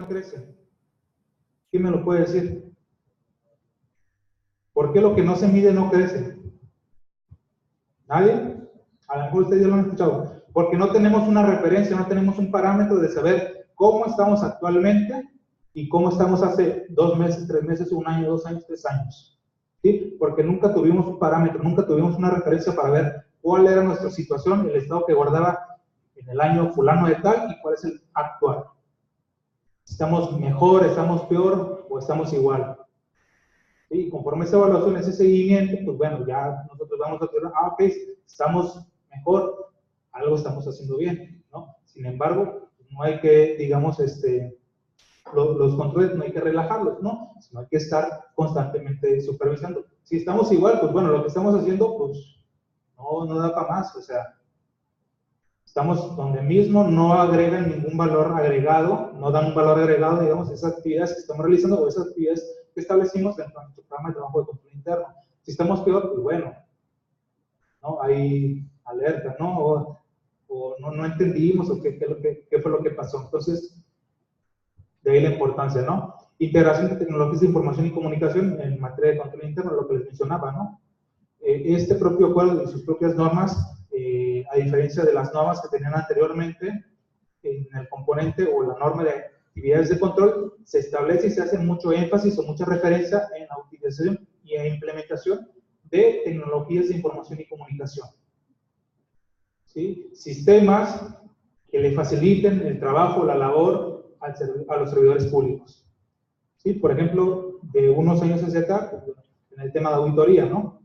no crece? ¿Quién me lo puede decir? ¿Por qué lo que no se mide no crece? ¿Nadie? A lo mejor ustedes ya lo han escuchado. Porque no tenemos una referencia, no tenemos un parámetro de saber cómo estamos actualmente y cómo estamos hace 2 meses, 3 meses, 1 año, 2 años, 3 años. ¿Sí? Porque nunca tuvimos un parámetro, nunca tuvimos una referencia para ver cuál era nuestra situación, el estado que guardaba en el año fulano de tal y cuál es el actual. ¿Estamos mejor, estamos peor o estamos igual? ¿Sí? Y conforme esa evaluación, ese seguimiento, pues bueno, ya nosotros vamos a tener, ok, estamos mejor, algo estamos haciendo bien, ¿no? Sin embargo, no hay que, digamos, los controles no hay que relajarlos, ¿no? Sino hay que estar constantemente supervisando. Si estamos igual, pues bueno, lo que estamos haciendo, pues no da para más, o sea, estamos donde mismo, no agregan ningún valor agregado, no dan un valor agregado, digamos, esas actividades que estamos realizando o esas actividades que establecimos dentro de nuestro programa de trabajo de control interno. Si estamos peor, pues bueno, ¿no? Hay alerta, ¿no? O no entendimos o qué fue lo que pasó. Entonces, de ahí la importancia, ¿no? Integración de tecnologías de información y comunicación en materia de control interno, lo que les mencionaba, ¿no? Este propio acuerdo y sus propias normas, a diferencia de las normas que tenían anteriormente, en el componente o la norma de actividades de control, se establece y se hace mucho énfasis o mucha referencia en la utilización y en implementación de tecnologías de información y comunicación. ¿Sí? Sistemas que le faciliten el trabajo, la labor a los servidores públicos. ¿Sí? Por ejemplo, de unos años hacia acá, en el tema de auditoría, ¿no?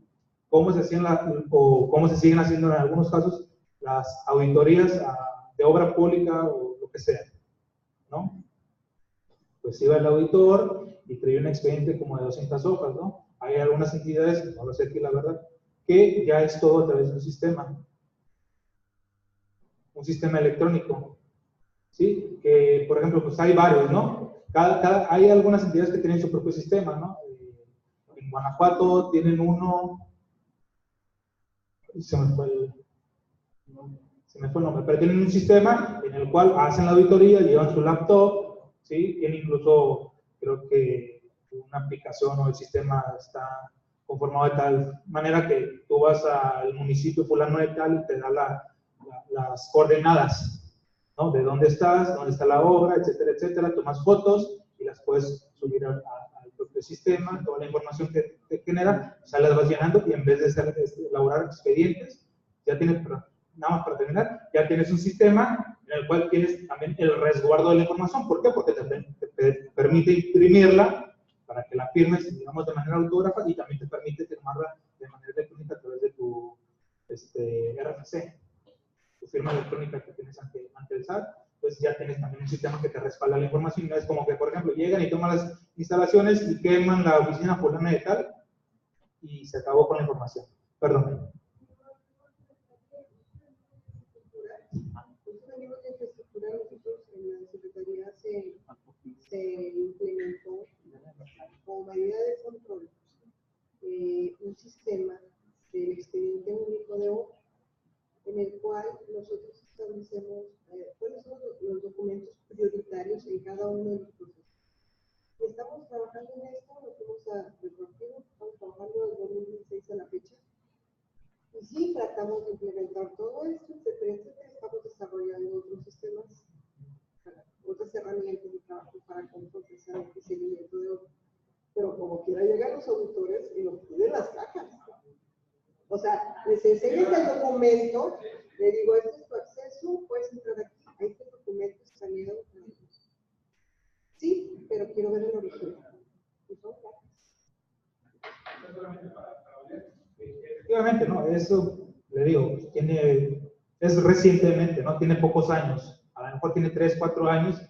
Cómo se hacían o cómo se siguen haciendo en algunos casos las auditorías de obra pública o lo que sea, ¿no? Pues iba el auditor y traía un expediente como de 200 hojas, ¿no? Hay algunas entidades, no lo sé aquí la verdad, que ya es todo a través de un sistema electrónico, ¿sí? Que, por ejemplo, pues hay varios, ¿no? Hay algunas entidades que tienen su propio sistema, ¿no? En Guanajuato tienen uno, se me fue el nombre, pero tienen un sistema en el cual hacen la auditoría, llevan su laptop, ¿sí? Tienen incluso, creo que una aplicación o el sistema está conformado de tal manera que tú vas al municipio fulano de tal y te da las coordenadas, ¿no? De dónde estás, dónde está la obra, etcétera, etcétera. Tomas fotos y las puedes subir al propio sistema, toda la información que te genera, o sea, las vas llenando y en vez de elaborar expedientes, ya tienes, nada más para terminar, ya tienes un sistema en el cual tienes también el resguardo de la información. ¿Por qué? Porque te permite imprimirla para que la firmes, digamos, de manera autógrafa y también te permite firmarla de manera electrónica a través de tu RFC, tu firma electrónica que tienes ante el SAT. Pues ya tienes también un sistema que te respalda la información. No es como que, por ejemplo, llegan y toman las instalaciones y queman la oficina fulana de tal y se acabó con la información. Perdón. En la Secretaría se implementó como medida de control un sistema del expediente único de obra, en el cual nosotros establecemos cuáles son los documentos prioritarios en cada uno de los procesos. Y estamos trabajando en esto, lo fuimos a retroactivo, estamos trabajando desde 2016 a la fecha. Y sí, tratamos de implementar todo esto, etcétera, etcétera. Estamos desarrollando otros sistemas, otras herramientas de trabajo para control precisamente y seguimiento de obra. Pero como quiera llegan los auditores y nos piden las cajas. O sea, les enseñan el documento, le digo, este es tu acceso, puedes entrar aquí, ahí este documento está bien. Sí, pero quiero ver el original. Y son cajas. Efectivamente, ¿no? Eso, le digo, es recientemente, ¿no? Tiene pocos años. A lo mejor tiene 3, 4 años.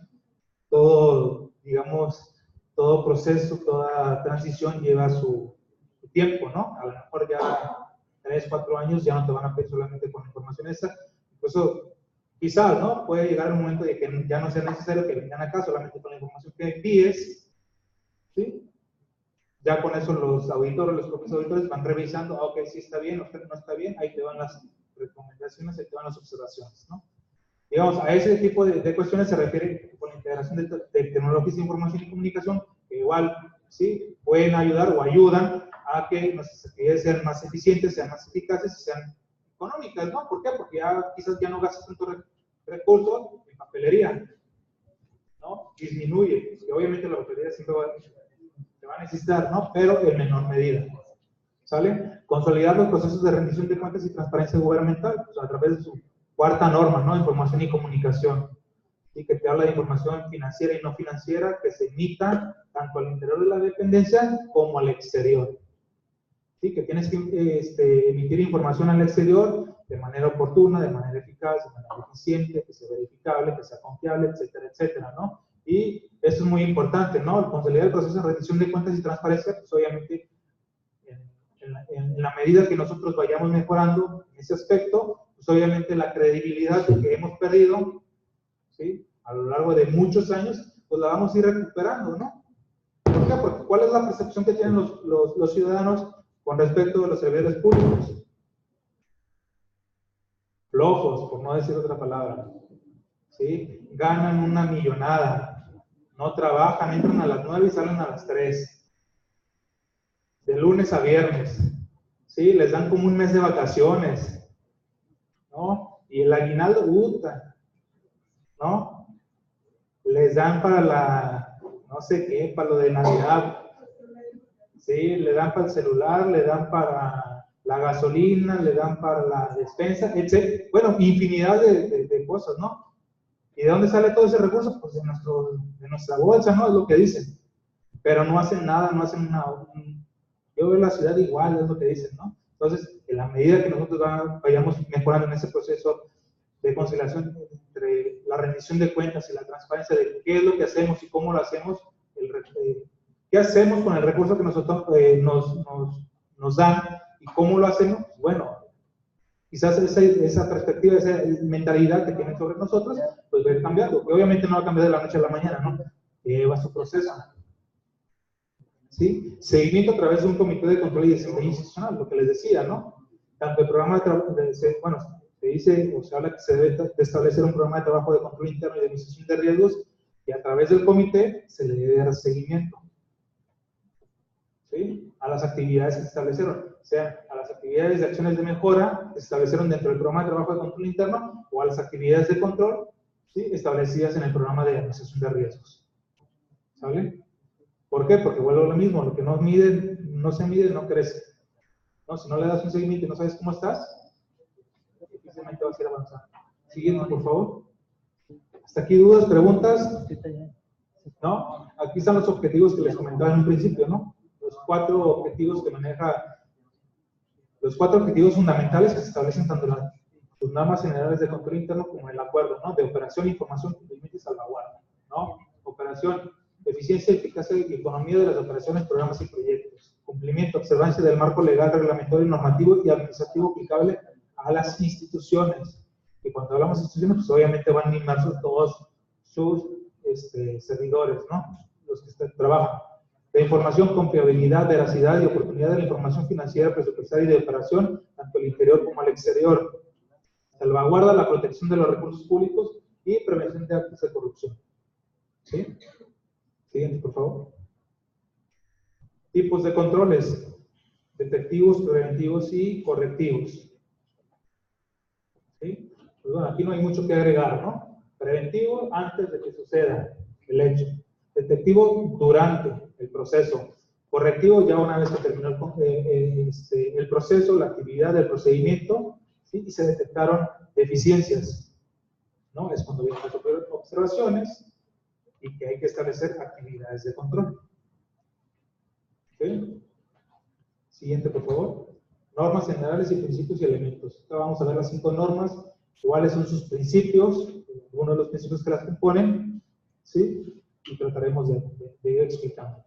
Todo, digamos, todo proceso, toda transición lleva su tiempo, ¿no? A lo mejor ya 3, 4 años ya no te van a pedir solamente con la información esa. Incluso, quizás, ¿no? Puede llegar un momento de que ya no sea necesario que vengan acá solamente con la información que envíes, ¿sí? Ya con eso los auditores, los propios auditores van revisando, ok, sí está bien, usted no está bien, ahí te van las recomendaciones, ahí te van las observaciones, ¿no? Digamos, a ese tipo de cuestiones se refiere con la integración de tecnologías de información y comunicación, que igual, ¿sí? Pueden ayudar o ayudan a que nuestras actividades sean más eficientes, sean más eficaces y sean económicas, ¿no? ¿Por qué? Porque ya quizás ya no gastas tanto recursos en papelería, ¿no? Disminuye, porque obviamente la papelería siempre se va a necesitar, ¿no? Pero en menor medida, ¿sale? Consolidar los procesos de rendición de cuentas y transparencia gubernamental, pues, a través de su cuarta norma, ¿no? Información y comunicación, ¿sí? Que te habla de información financiera y no financiera que se emita tanto al interior de la dependencia como al exterior. ¿Sí? Que tienes que emitir información al exterior de manera oportuna, de manera eficaz, de manera eficiente, que sea verificable, que sea confiable, etcétera, etcétera, ¿no? Y eso es muy importante, ¿no? El consolidar el proceso de rendición de cuentas y transparencia, pues obviamente, en la medida que nosotros vayamos mejorando en ese aspecto, pues obviamente la credibilidad que hemos perdido, ¿sí? A lo largo de muchos años, pues la vamos a ir recuperando, ¿no? ¿Por qué? Porque ¿cuál es la percepción que tienen los ciudadanos con respecto a los servidores públicos? Flojos, por no decir otra palabra, ¿sí? Ganan una millonada, no trabajan, entran a las 9 y salen a las 3, de lunes a viernes, ¿sí? Les dan como un mes de vacaciones, ¿no? Y el aguinaldo, ¿no? Les dan para la, no sé qué, para lo de Navidad, ¿sí? Le dan para el celular, le dan para la gasolina, le dan para la despensa, etc. Bueno, infinidad de cosas, ¿no? ¿Y de dónde sale todo ese recurso? Pues de nuestra bolsa, ¿no? Es lo que dicen. Pero no hacen nada, no hacen yo veo la ciudad igual, es lo que dicen, ¿no? Entonces, en la medida que nosotros vayamos mejorando en ese proceso de conciliación entre la rendición de cuentas y la transparencia de qué es lo que hacemos y cómo lo hacemos, qué hacemos con el recurso que nosotros nos dan y cómo lo hacemos, bueno, quizás esa perspectiva, esa mentalidad que tienen sobre nosotros, pues va a ir cambiando. Obviamente no va a cambiar de la noche a la mañana, ¿no? Lleva su proceso. ¿Sí? Seguimiento a través de un comité de control y desempeño institucional, lo que les decía, ¿no? Tanto el programa bueno, se dice o se habla que se debe de establecer un programa de trabajo de control interno y de administración de riesgos y a través del comité se le debe dar seguimiento, ¿sí? A las actividades que se establecieron, sea a las actividades de acciones de mejora que se establecieron dentro del programa de trabajo de control interno o a las actividades de control, ¿sí? Establecidas en el programa de administración de riesgos. ¿Sale? ¿Por qué? Porque vuelvo a lo mismo, lo que no se mide, no crece, ¿no? Si no le das un seguimiento y no sabes cómo estás, difícilmente vas a ir avanzando. Siguiente, por favor. ¿Hasta aquí dudas, preguntas? ¿No? Aquí están los objetivos que les comentaba en un principio, ¿no? Los 4 objetivos que maneja, los 4 objetivos fundamentales que se establecen tanto en las normas generales de control interno como en el acuerdo, ¿no? De operación, información, cumplimiento y salvaguarda, ¿no? Operación, eficiencia, eficacia y economía de las operaciones, programas y proyectos. Cumplimiento, observancia del marco legal, reglamentario, normativo y administrativo aplicable a las instituciones. Y cuando hablamos de instituciones, pues obviamente van inmersos todos sus servidores, ¿no? Los que trabajan. De información, confiabilidad, veracidad y oportunidad de la información financiera, presupuestaria y de operación, tanto al interior como al exterior. Salvaguarda la protección de los recursos públicos y prevención de actos de corrupción. ¿Sí? Siguiente, por favor. Tipos de controles: detectivos, preventivos y correctivos. ¿Sí? Pues bueno, aquí no hay mucho que agregar, ¿no? Preventivo antes de que suceda el hecho. Detectivo durante el proceso. Correctivo ya una vez que terminó el proceso, la actividad del procedimiento, ¿sí? Y se detectaron deficiencias, ¿no? Es cuando vienen las observaciones y que hay que establecer actividades de control. ¿Sí? Siguiente, por favor. Normas generales y principios y elementos. Ahora vamos a ver las 5 normas, cuáles son sus principios, algunos de los principios que las componen, ¿sí? Y trataremos de ir explicando.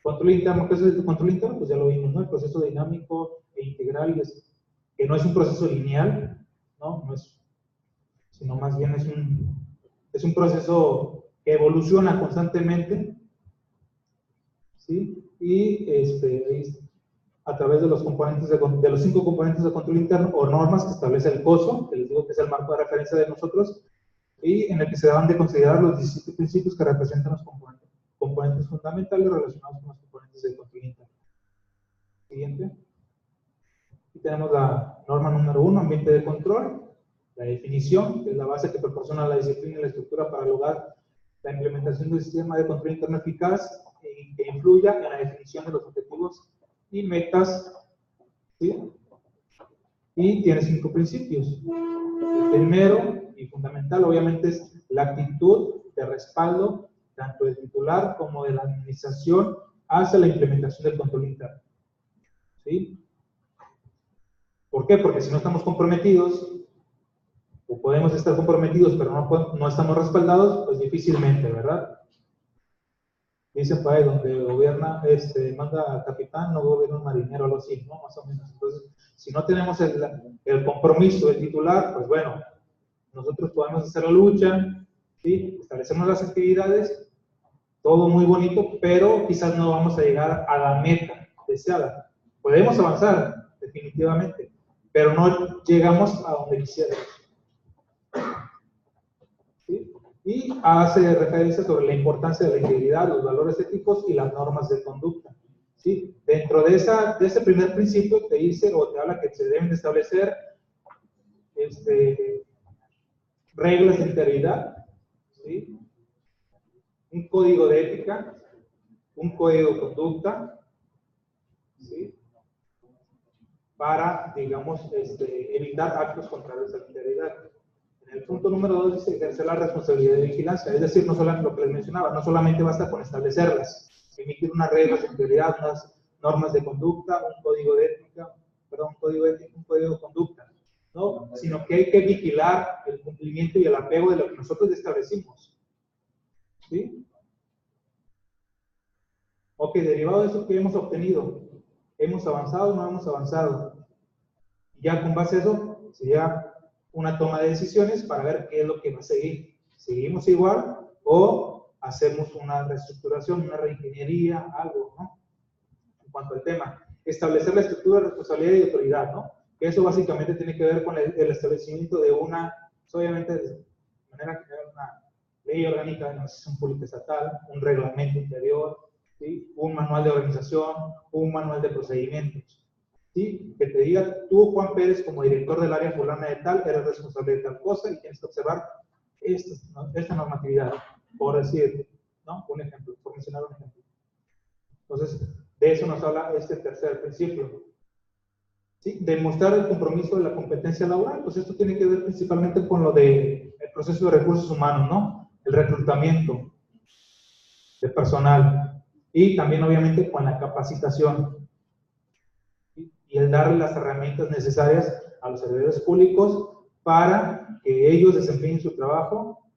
Control interno, ¿qué es el control interno? Pues ya lo vimos, ¿no? El proceso dinámico e integral, que no es un proceso lineal, ¿no? No es, sino más bien es un proceso que evoluciona constantemente, ¿sí? Y a través de los componentes de los 5 componentes de control interno o normas que establece el COSO, que les digo que es el marco de referencia de nosotros, y en el que se dan de considerar los 17 principios que representan los componentes fundamentales relacionados con los componentes del control interno. Siguiente. Aquí tenemos la norma número 1, ambiente de control. La definición, que es la base que proporciona la disciplina y la estructura para lograr la implementación del sistema de control interno eficaz y que influya en la definición de los objetivos y metas, ¿sí? Y tiene 5 principios. El primero y fundamental, obviamente, es la actitud de respaldo tanto del titular como de la administración hacia la implementación del control interno. ¿Sí? ¿Por qué? Porque si no estamos comprometidos, o podemos estar comprometidos, pero no estamos respaldados, pues difícilmente, ¿verdad? Dicen por ahí, donde gobierna, manda al capitán, no gobierna un marinero, algo así, ¿no? Más o menos. Entonces, si no tenemos el compromiso del titular, pues bueno, nosotros podemos hacer la lucha, ¿sí? Establecemos las actividades, todo muy bonito, pero quizás no vamos a llegar a la meta deseada. Podemos avanzar, definitivamente, pero no llegamos a donde quisiéramos. ¿Sí? Y hace referencia sobre la importancia de la integridad, los valores éticos y las normas de conducta. ¿Sí? Dentro de ese primer principio te dice o te habla que se deben de establecer reglas de integridad, ¿sí? Un código de ética, un código de conducta, ¿sí? Para, digamos, evitar actos contrarios a la integridad. En el punto número 2 dice ejercer la responsabilidad de vigilancia, es decir, no solamente lo que les mencionaba, no solamente basta con establecerlas, emitir unas reglas de integridad, unas normas de conducta, un código de ética, perdón, un código ético, un código de conducta, ¿no? Sino que hay que vigilar el cumplimiento y el apego de lo que nosotros establecimos. ¿Sí? Ok, derivado de eso, ¿qué hemos obtenido? ¿Hemos avanzado o no hemos avanzado? Y ya con base a eso, sería una toma de decisiones para ver qué es lo que va a seguir. ¿Seguimos igual o hacemos una reestructuración, una reingeniería, algo, ¿no? En cuanto al tema, establecer la estructura de responsabilidad y autoridad, ¿no? Que eso básicamente tiene que ver con el establecimiento de una, obviamente de manera general, una ley orgánica de organización pública estatal, un reglamento interior, ¿sí? Un manual de organización, un manual de procedimientos. ¿Sí? Que te diga, tú, Juan Pérez, como director del área fulana de tal, eres responsable de tal cosa y tienes que observar esta normatividad, por decir, ¿no? Un ejemplo, por mencionar un ejemplo. Entonces, de eso nos habla este tercer principio. ¿Sí? Demostrar el compromiso de la competencia laboral, pues esto tiene que ver principalmente con lo del proceso de recursos humanos, ¿no? El reclutamiento de personal y también, obviamente, con la capacitación. Y el darle las herramientas necesarias a los servidores públicos para que ellos desempeñen su trabajo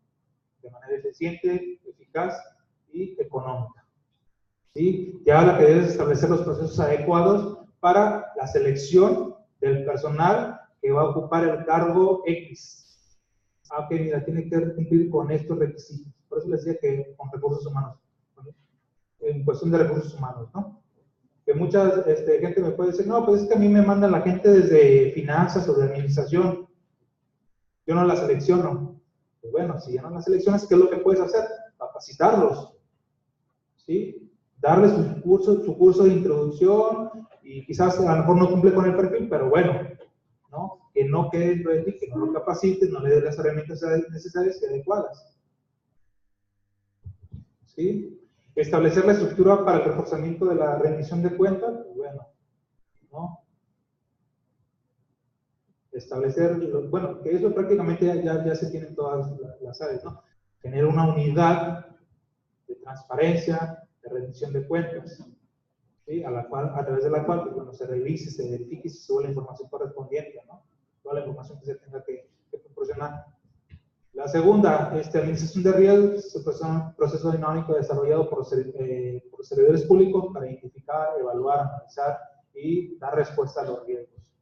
de manera eficiente, eficaz y económica. ¿Sí? Ya la que debes establecer los procesos adecuados para la selección del personal que va a ocupar el cargo X. Ok, mira, tiene que cumplir con estos requisitos. Por eso les decía que con recursos humanos, en cuestión de recursos humanos, ¿no? Que mucha gente me puede decir, no, pues es que a mí me mandan la gente desde finanzas o de administración, yo no la selecciono. Pues bueno, si ya no la seleccionas, ¿qué es lo que puedes hacer? Capacitarlos, ¿sí? Darles su curso de introducción y quizás a lo mejor no cumple con el perfil, pero bueno, ¿no? Que no quede dentro de ti, que no lo capacites, no le des las herramientas necesarias y adecuadas, ¿sí? Establecer la estructura para el reforzamiento de la rendición de cuentas, pues bueno, ¿no? Establecer, bueno, que eso prácticamente ya se tiene en todas las áreas, ¿no? Tener una unidad de transparencia, de rendición de cuentas, ¿sí? A través de la cual, pues, bueno, se revise, se verifique y se sube la información correspondiente, ¿no? Toda la información que se tenga que proporcionar. La segunda, administración de riesgos, es un proceso dinámico desarrollado por servidores públicos para identificar, evaluar, analizar y dar respuesta a los riesgos,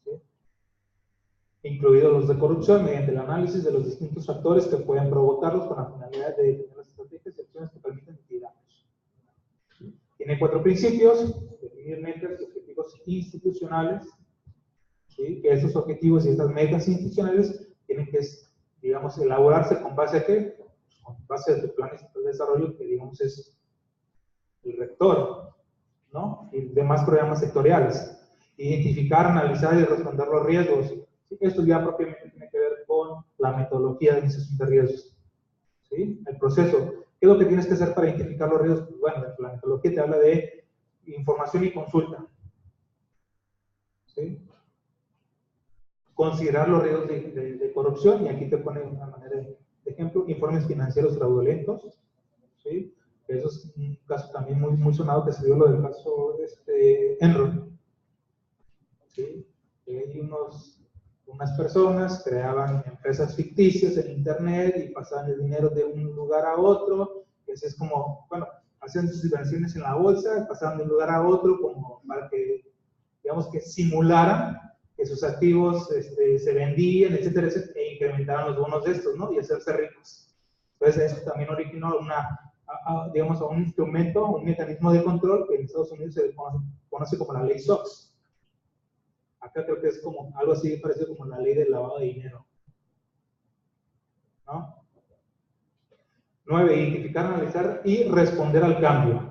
¿sí? Incluidos los de corrupción, mediante el análisis de los distintos factores que pueden provocarlos con la finalidad de definir las estrategias y acciones que permiten mitigarlos. Tiene 4 principios: definir metas y objetivos institucionales, ¿sí? Que esos objetivos y estas metas institucionales tienen que, digamos, digamos, elaborarse con base a qué? Pues con base a tu plan de desarrollo, que digamos es el rector, ¿no? Y demás programas sectoriales. Identificar, analizar y responder los riesgos. ¿Sí? Esto ya propiamente tiene que ver con la metodología de administración de riesgos. ¿Sí? El proceso. ¿Qué es lo que tienes que hacer para identificar los riesgos? Pues bueno, la metodología te habla de información y consulta. ¿Sí? Considerar los riesgos de corrupción, y aquí te pone una manera de ejemplo, informes financieros fraudulentos. ¿Sí? Eso es un caso también muy sonado, que se dio lo del caso Enron. ¿Sí? Hay unas personas creaban empresas ficticias en internet y pasaban el dinero de un lugar a otro. Ese es como, bueno, hacían sus inversiones en la bolsa, pasaban de un lugar a otro como para que, digamos, que simularan que sus activos se vendían, etcétera, etcétera, e incrementaran los bonos de estos, ¿no? Y hacerse ricos. Entonces, esto también originó digamos, a un instrumento, un mecanismo de control que en Estados Unidos se conoce como la ley SOX. Acá creo que es como algo así parecido como la ley del lavado de dinero. ¿No? 9. Identificar, analizar y responder al cambio.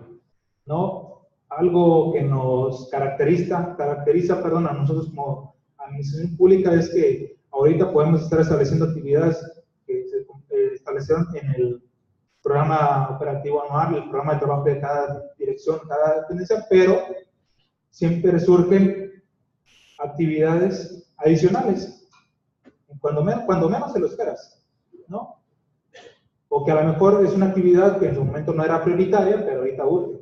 ¿No? Algo que nos caracteriza, a nosotros como administración pública es que ahorita podemos estar estableciendo actividades que se establecieron en el programa operativo anual, el programa de trabajo de cada dirección, cada dependencia, pero siempre surgen actividades adicionales, cuando menos te lo esperas, ¿no? O que a lo mejor es una actividad que en su momento no era prioritaria, pero ahorita urge.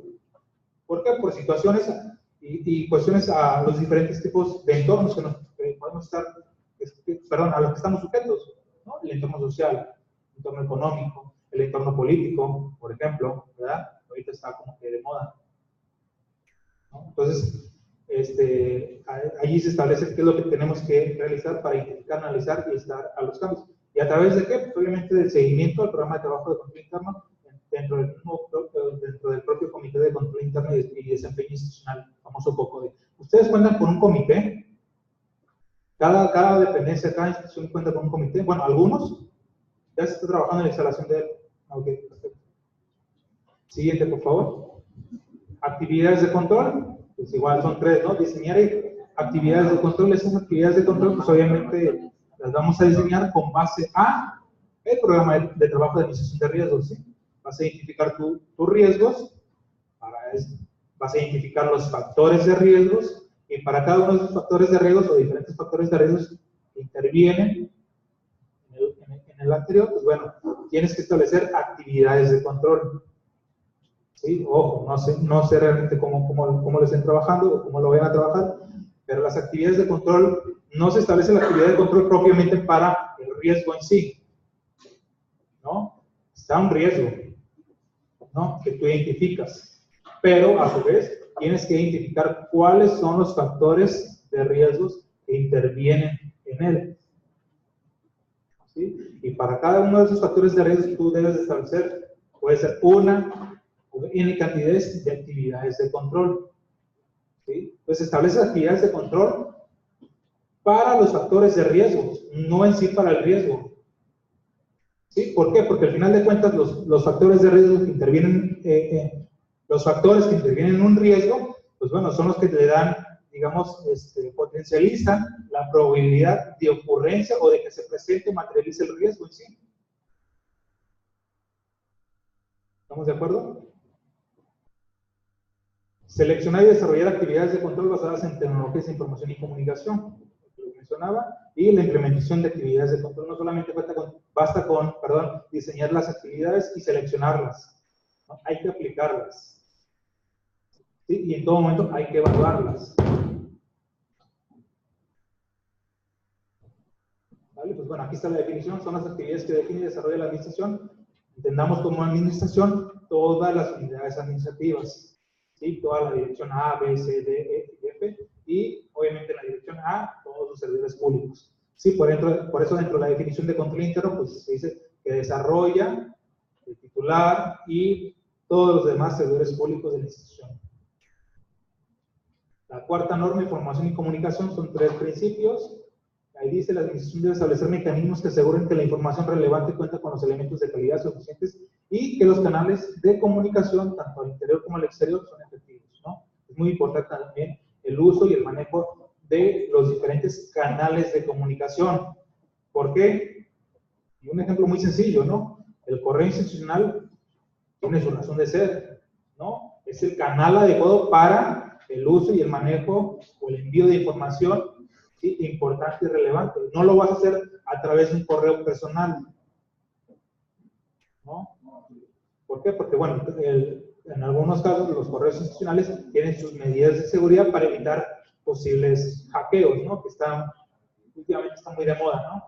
¿Por qué? Por situaciones y cuestiones a los diferentes tipos de entornos que podemos estar, a los que estamos sujetos, ¿no? El entorno social, el entorno económico, el entorno político, por ejemplo, ¿verdad? Ahorita está como que de moda, ¿no? Entonces, allí se establece qué es lo que tenemos que realizar para identificar, analizar y estar a los cambios. ¿Y a través de qué? Pues obviamente del seguimiento al programa de trabajo de control interno dentro del propio Comité de Control Interno y Desempeño Institucional, famoso COCODE. Ustedes cuentan con un comité, cada dependencia, cada institución cuenta con un comité, bueno, algunos ya se está trabajando en la instalación de él. Ok, perfecto. Siguiente, por favor. Actividades de control. Pues igual son 3, ¿no? Diseñar actividades de control. Esas actividades de control, pues obviamente las vamos a diseñar con base a el programa de trabajo de administración de riesgos, ¿sí? Vas a identificar tus riesgos, para eso vas a identificar los factores de riesgos, y para cada uno de esos factores de riesgos o diferentes factores de riesgos que intervienen en el anterior, pues bueno, tienes que establecer actividades de control. ¿Sí? Ojo, no sé realmente cómo lo estén trabajando o cómo lo vayan a trabajar, pero las actividades de control, no se establece la actividad de control propiamente para el riesgo en sí, ¿no? Está un riesgo, ¿no? Que tú identificas, pero a su vez tienes que identificar cuáles son los factores de riesgos que intervienen en él. ¿Sí? Y para cada uno de esos factores de riesgo tú debes de establecer, puede ser una o N cantidades de actividades de control. ¿Sí? Entonces establece actividades de control para los factores de riesgo, no en sí para el riesgo. ¿Sí? ¿Por qué? Porque al final de cuentas los factores de riesgo que intervienen, los factores que intervienen en un riesgo, pues bueno, son los que le dan, digamos, potencializan la probabilidad de ocurrencia o de que se presente o materialice el riesgo en sí. ¿Estamos de acuerdo? Seleccionar y desarrollar actividades de control basadas en tecnologías de información y comunicación, lo que mencionaba, y la implementación de actividades de control. No solamente basta con diseñar las actividades y seleccionarlas, ¿no? Hay que aplicarlas, ¿sí? Y en todo momento hay que evaluarlas. ¿Vale? Pues bueno, aquí está la definición, son las actividades que define y desarrolla la administración. Entendamos como administración todas las unidades administrativas. ¿Sí? Toda la dirección A, B, C, D, E y F, y obviamente en la dirección A, todos los servidores públicos. ¿Sí? Por eso dentro de la definición de control interno, pues se dice que desarrolla el titular y todos los demás servidores públicos de la institución. La cuarta norma, información y comunicación, son 3 principios. Ahí dice, la administración debe establecer mecanismos que aseguren que la información relevante cuenta con los elementos de calidad suficientes y que los canales de comunicación, tanto al interior como al exterior, son efectivos, ¿no? Es muy importante también el uso y el manejo de los diferentes canales de comunicación. ¿Por qué? Y un ejemplo muy sencillo, ¿no? El correo institucional tiene su razón de ser, ¿no? Es el canal adecuado para el uso y el manejo o el envío de información, ¿sí?, importante y relevante. No lo vas a hacer a través de un correo personal, ¿no? ¿Por qué? Porque, bueno, en algunos casos los correos institucionales tienen sus medidas de seguridad para evitar posibles hackeos, ¿no? Que últimamente están muy de moda, ¿no?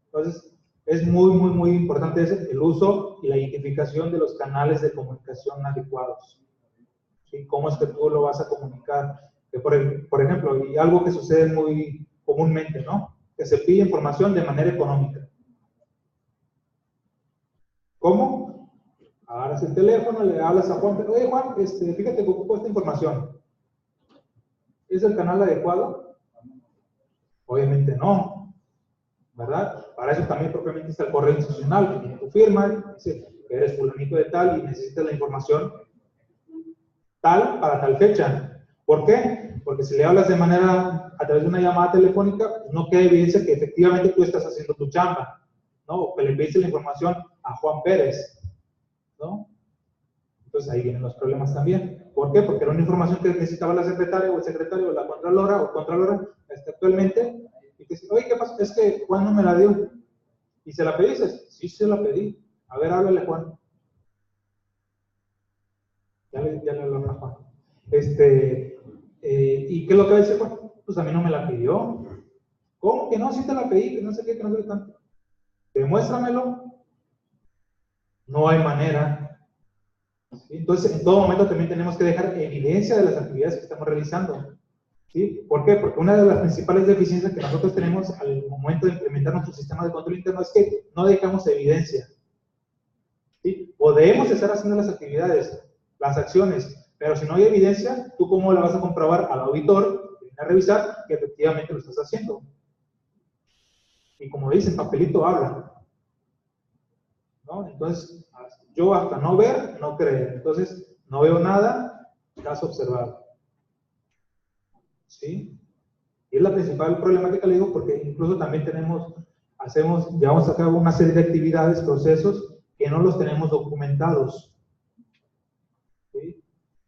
Entonces, es muy importante el uso y la identificación de los canales de comunicación adecuados. ¿Sí? ¿Cómo es que tú lo vas a comunicar? Que por ejemplo, y algo que sucede muy comúnmente, ¿no? Que se pide información de manera económica. ¿Cómo? Agarras el teléfono, le hablas a Juan, oye Juan, fíjate que ocupo esta información. ¿Es el canal adecuado? Obviamente no, ¿verdad? Para eso también propiamente está el correo institucional, que tiene tu firma, dice que eres fulanito de tal y necesitas la información tal para tal fecha. ¿Por qué? Porque si le hablas de manera, a través de una llamada telefónica, no queda evidencia que efectivamente tú estás haciendo tu chamba, ¿no? O que le pediste la información a Juan Pérez, ¿no? Entonces ahí vienen los problemas también. ¿Por qué? Porque era una información que necesitaba la secretaria o el secretario o la contralora o contralora actualmente. Y te dice, oye, ¿qué pasa? Es que Juan no me la dio. ¿Y se la pediste? Sí, se la pedí. A ver, háblale, Juan. Ya le habló a Juan. ¿Y qué es lo que va a decir Juan? Pues a mí no me la pidió. ¿Cómo que no? Sí te la pedí, que no sé qué, que no sé qué tanto. Demuéstramelo. No hay manera. ¿Sí? Entonces, en todo momento también tenemos que dejar evidencia de las actividades que estamos realizando. ¿Sí? ¿Por qué? Porque una de las principales deficiencias que nosotros tenemos al momento de implementar nuestro sistema de control interno es que no dejamos evidencia. ¿Sí? Podemos estar haciendo las actividades, las acciones, pero si no hay evidencia, ¿tú cómo le vas a comprobar al auditor que viene a revisar que efectivamente lo estás haciendo? Y como dicen, papelito habla, ¿no? Entonces, yo hasta no ver, no creer. Entonces, no veo nada, caso observado. ¿Sí? Y es la principal problemática, le digo, porque incluso también llevamos a cabo una serie de actividades, procesos, que no los tenemos documentados. ¿Sí?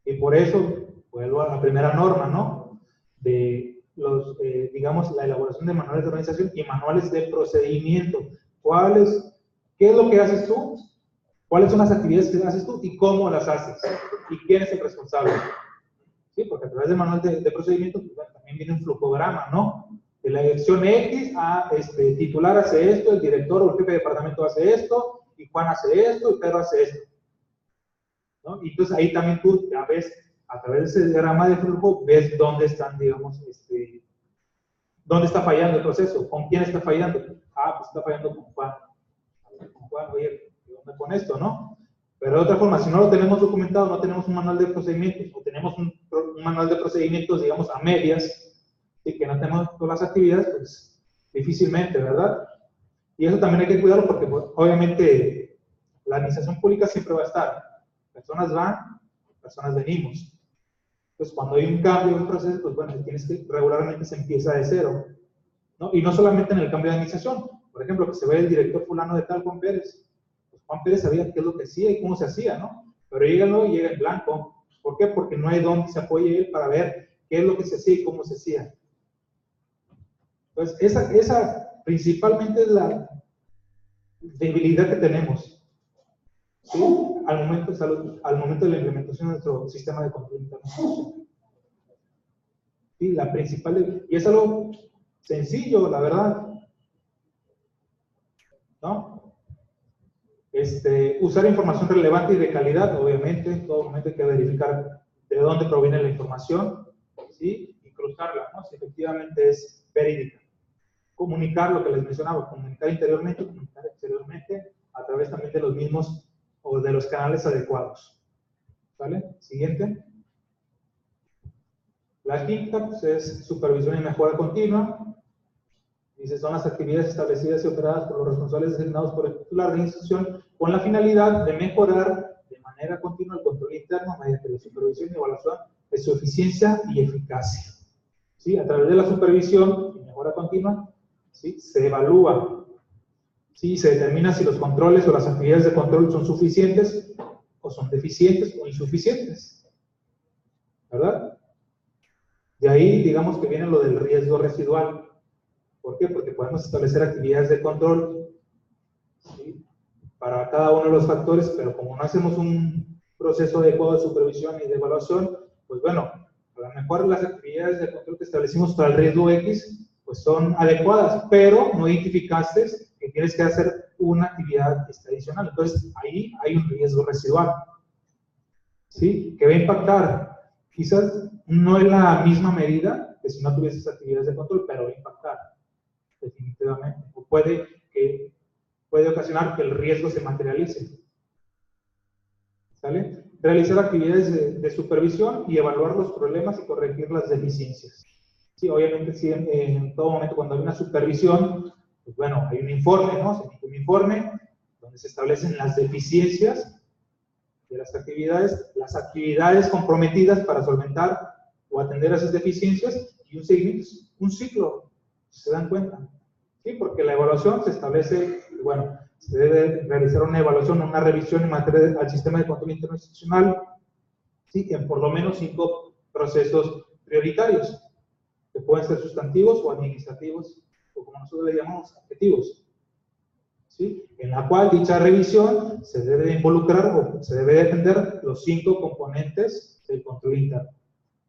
Y por eso, vuelvo a la primera norma, ¿no? De digamos, la elaboración de manuales de organización y manuales de procedimiento. ¿Qué es lo que haces tú? ¿Cuáles son las actividades que haces tú y cómo las haces? ¿Y quién es el responsable? ¿Sí? Porque a través del manual de procedimiento pues, bueno, también viene un flujograma, ¿no? De la dirección X a titular hace esto, el director o el jefe de departamento hace esto, y Juan hace esto, y Pedro hace esto, ¿no? Y entonces ahí también tú ya ves, a través de ese diagrama de flujo, ves dónde están, digamos, dónde está fallando el proceso, con quién está fallando. Ah, pues está fallando con Juan. Con Juan, oye, ¿qué onda con esto, no? Pero de otra forma, si no lo tenemos documentado, no tenemos un manual de procedimientos, o tenemos un manual de procedimientos, digamos, a medias, y que no tenemos todas las actividades, pues difícilmente, ¿verdad? Y eso también hay que cuidarlo porque, pues, obviamente, la administración pública siempre va a estar. Personas van, personas venimos. Pues cuando hay un cambio, un proceso, pues bueno, regularmente se empieza de cero, ¿no? Y no solamente en el cambio de administración. Por ejemplo, que se ve el director fulano de tal, Juan Pérez. Pues Juan Pérez sabía qué es lo que hacía y cómo se hacía, ¿no? Pero llega luego y llega en blanco. ¿Por qué? Porque no hay donde se apoye él para ver qué es lo que se hacía y cómo se hacía. Entonces, esa principalmente es la debilidad que tenemos, ¿sí? Al momento de la implementación de nuestro sistema de control interno. ¿Sí? La principal, y es algo sencillo, la verdad, ¿no? Usar información relevante y de calidad, obviamente, en todo momento hay que verificar de dónde proviene la información, ¿sí? Y cruzarla, ¿no? Si efectivamente es verídica. Comunicar lo que les mencionaba, comunicar interiormente, comunicar exteriormente, a través también de los mismos o de los canales adecuados. ¿Vale? Siguiente. La quinta pues, es supervisión y mejora continua. Dice, son las actividades establecidas y operadas por los responsables designados por el titular de la institución con la finalidad de mejorar de manera continua el control interno mediante la supervisión y evaluación de su eficiencia y eficacia. ¿Sí? A través de la supervisión y mejora continua, ¿sí? Se evalúa, ¿sí? Se determina si los controles o las actividades de control son suficientes o son deficientes o insuficientes, ¿verdad? De ahí, digamos que viene lo del riesgo residual. ¿Por qué? Porque podemos establecer actividades de control, ¿sí? Para cada uno de los factores, pero como no hacemos un proceso adecuado de supervisión y de evaluación, pues bueno, a lo mejor las actividades de control que establecimos para el riesgo X, pues son adecuadas, pero no identificaste que tienes que hacer una actividad adicional. Entonces, ahí hay un riesgo residual, ¿sí? Que va a impactar. Quizás no es la misma medida que si no tuvieses actividades de control, pero va a impactar, definitivamente. O puede ocasionar que el riesgo se materialice. ¿Sale? Realizar actividades de supervisión y evaluar los problemas y corregir las deficiencias. Sí, obviamente, sí, en todo momento cuando hay una supervisión, pues bueno, hay un informe, ¿no? Se emite un informe donde se establecen las deficiencias de las actividades comprometidas para solventar o atender a esas deficiencias y un seguimiento, un ciclo, si se dan cuenta. Sí, porque la evaluación se establece, bueno, se debe realizar una evaluación, una revisión en materia al sistema de control interinstitucional, ¿sí? En por lo menos 5 procesos prioritarios, que pueden ser sustantivos o administrativos, o como nosotros le llamamos, objetivos, ¿sí? En la cual dicha revisión se debe de involucrar o se debe de atender los 5 componentes del control interno,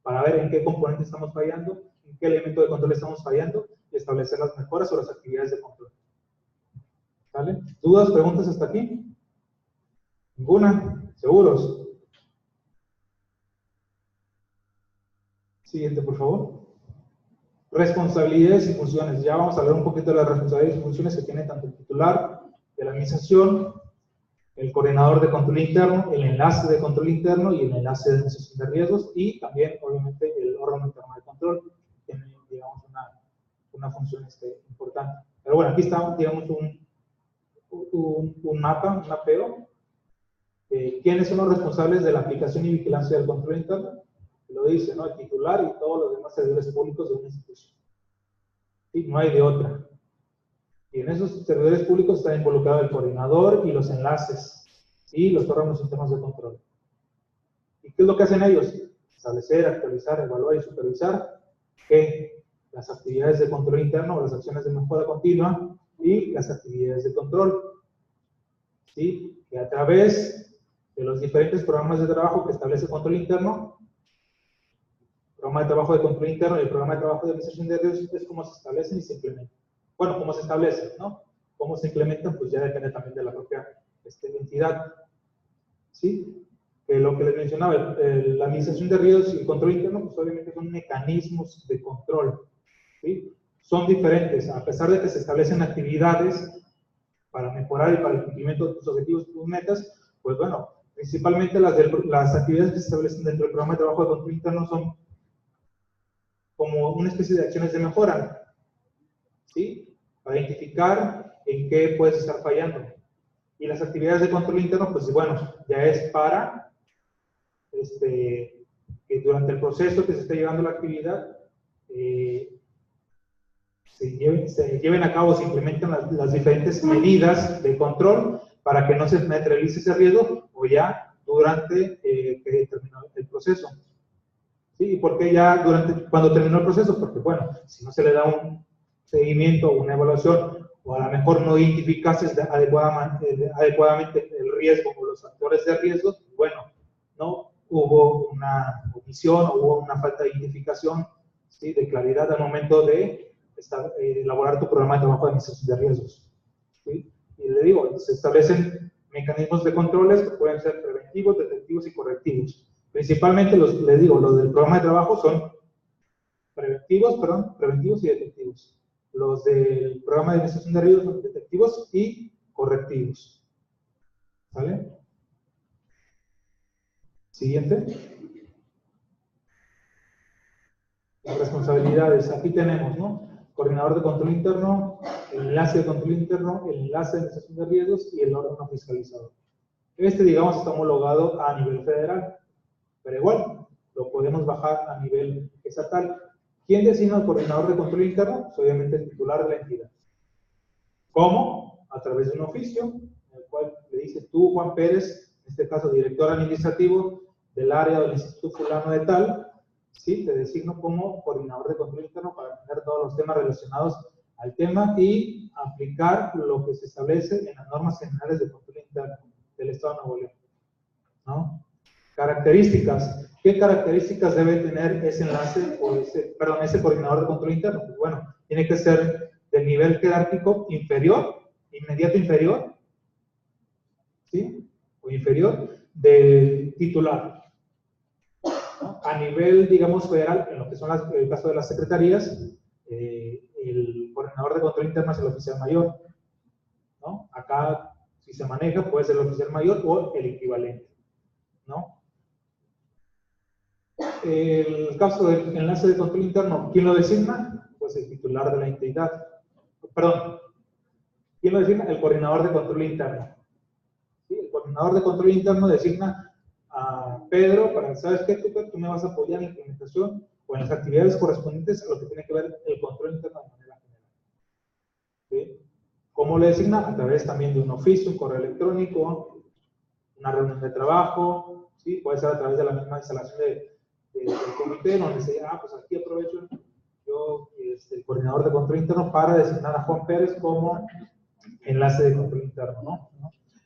para ver en qué componente estamos fallando, en qué elemento de control estamos fallando, y establecer las mejoras o las actividades de control. ¿Vale? ¿Dudas, preguntas hasta aquí? ¿Ninguna? ¿Seguros? Siguiente, por favor. Responsabilidades y funciones. Ya vamos a hablar un poquito de las responsabilidades y funciones que tiene tanto el titular de la administración, el coordinador de control interno, el enlace de control interno y el enlace de administración de riesgos, y también, obviamente, el órgano interno de control, que tiene, digamos, una función importante. Pero bueno, aquí está, digamos, un mapa, un mapeo. ¿Quiénes son los responsables de la aplicación y vigilancia del control interno? Lo dice, ¿no? El titular y todos los demás servidores públicos de una institución. ¿Sí? No hay de otra. Y en esos servidores públicos está involucrado el coordinador y los enlaces y los órganos internos de control. ¿Y qué es lo que hacen ellos? Establecer, actualizar, evaluar y supervisar que las actividades de control interno o las acciones de mejora continua y las actividades de control. ¿Sí? Que a través de los diferentes programas de trabajo que establece el control interno, el programa de trabajo de control interno y el programa de trabajo de administración de riesgos, es cómo se establecen y se implementan. Bueno, cómo se establecen, ¿no? Cómo se implementan, pues ya depende también de la propia entidad. ¿Sí? Lo que les mencionaba, la administración de riesgos y el control interno, pues obviamente son mecanismos de control. ¿Sí? Son diferentes, a pesar de que se establecen actividades para mejorar y para el cumplimiento de tus objetivos y tus metas, pues bueno, principalmente las actividades que se establecen dentro del programa de trabajo de control interno son como una especie de acciones de mejora, ¿sí? Para identificar en qué puedes estar fallando. Y las actividades de control interno, pues bueno, ya es para que durante el proceso que se esté llevando la actividad, se lleven a cabo, se implementen las diferentes medidas de control para que no se materialice ese riesgo o ya durante que terminó el proceso. ¿Sí? ¿Y por qué ya cuando terminó el proceso? Porque, bueno, si no se le da un seguimiento o una evaluación, o a lo mejor no identificaste adecuadamente el riesgo o los factores de riesgo, bueno, no hubo una omisión o hubo una falta de identificación, ¿sí? De claridad al momento de elaborar tu programa de trabajo de administración de riesgos. ¿Sí? Y le digo, se establecen mecanismos de controles que pueden ser preventivos, detectivos y correctivos. Principalmente, les digo, los del programa de trabajo son preventivos y detectivos. Los del programa de administración de riesgos son detectivos y correctivos. ¿Vale? Siguiente. Las responsabilidades. Aquí tenemos, ¿no? coordinador de control interno, el enlace de control interno, el enlace de administración de riesgos y el órgano fiscalizador. Este, digamos, está homologado a nivel federal, pero igual, lo podemos bajar a nivel estatal. ¿Quién designa al coordinador de control interno? Pues obviamente el titular de la entidad. ¿Cómo? A través de un oficio, en el cual le dices tú, Juan Pérez, en este caso director administrativo del área del Instituto Fulano de Tal, ¿sí? Te designo como coordinador de control interno para atender todos los temas relacionados al tema y aplicar lo que se establece en las normas generales de control interno del Estado de Nuevo León, ¿no? Características. ¿Qué características debe tener ese enlace o ese coordinador de control interno? Pues bueno, tiene que ser del nivel jerárquico inferior, inmediato inferior, ¿sí? O inferior del titular. ¿No? A nivel, digamos, federal, en lo que son el caso de las secretarías, el coordinador de control interno es el oficial mayor, ¿no? Acá, si se maneja, puede ser el oficial mayor o el equivalente, ¿no? El caso del enlace de control interno, ¿quién lo designa? Pues el titular de la entidad. Perdón, ¿quién lo designa? El coordinador de control interno. ¿Sí? El coordinador de control interno designa a Pedro para, ¿sabes qué? Tú me vas a apoyar en la implementación o en las actividades correspondientes a lo que tiene que ver el control interno de manera general. ¿Sí? ¿Cómo lo designa? A través también de un oficio, un correo electrónico, una reunión de trabajo, ¿sí? Puede ser a través de la misma instalación del comité, donde se diga, pues aquí aprovecho yo, el coordinador de control interno, para designar a Juan Pérez como enlace de control interno, ¿no?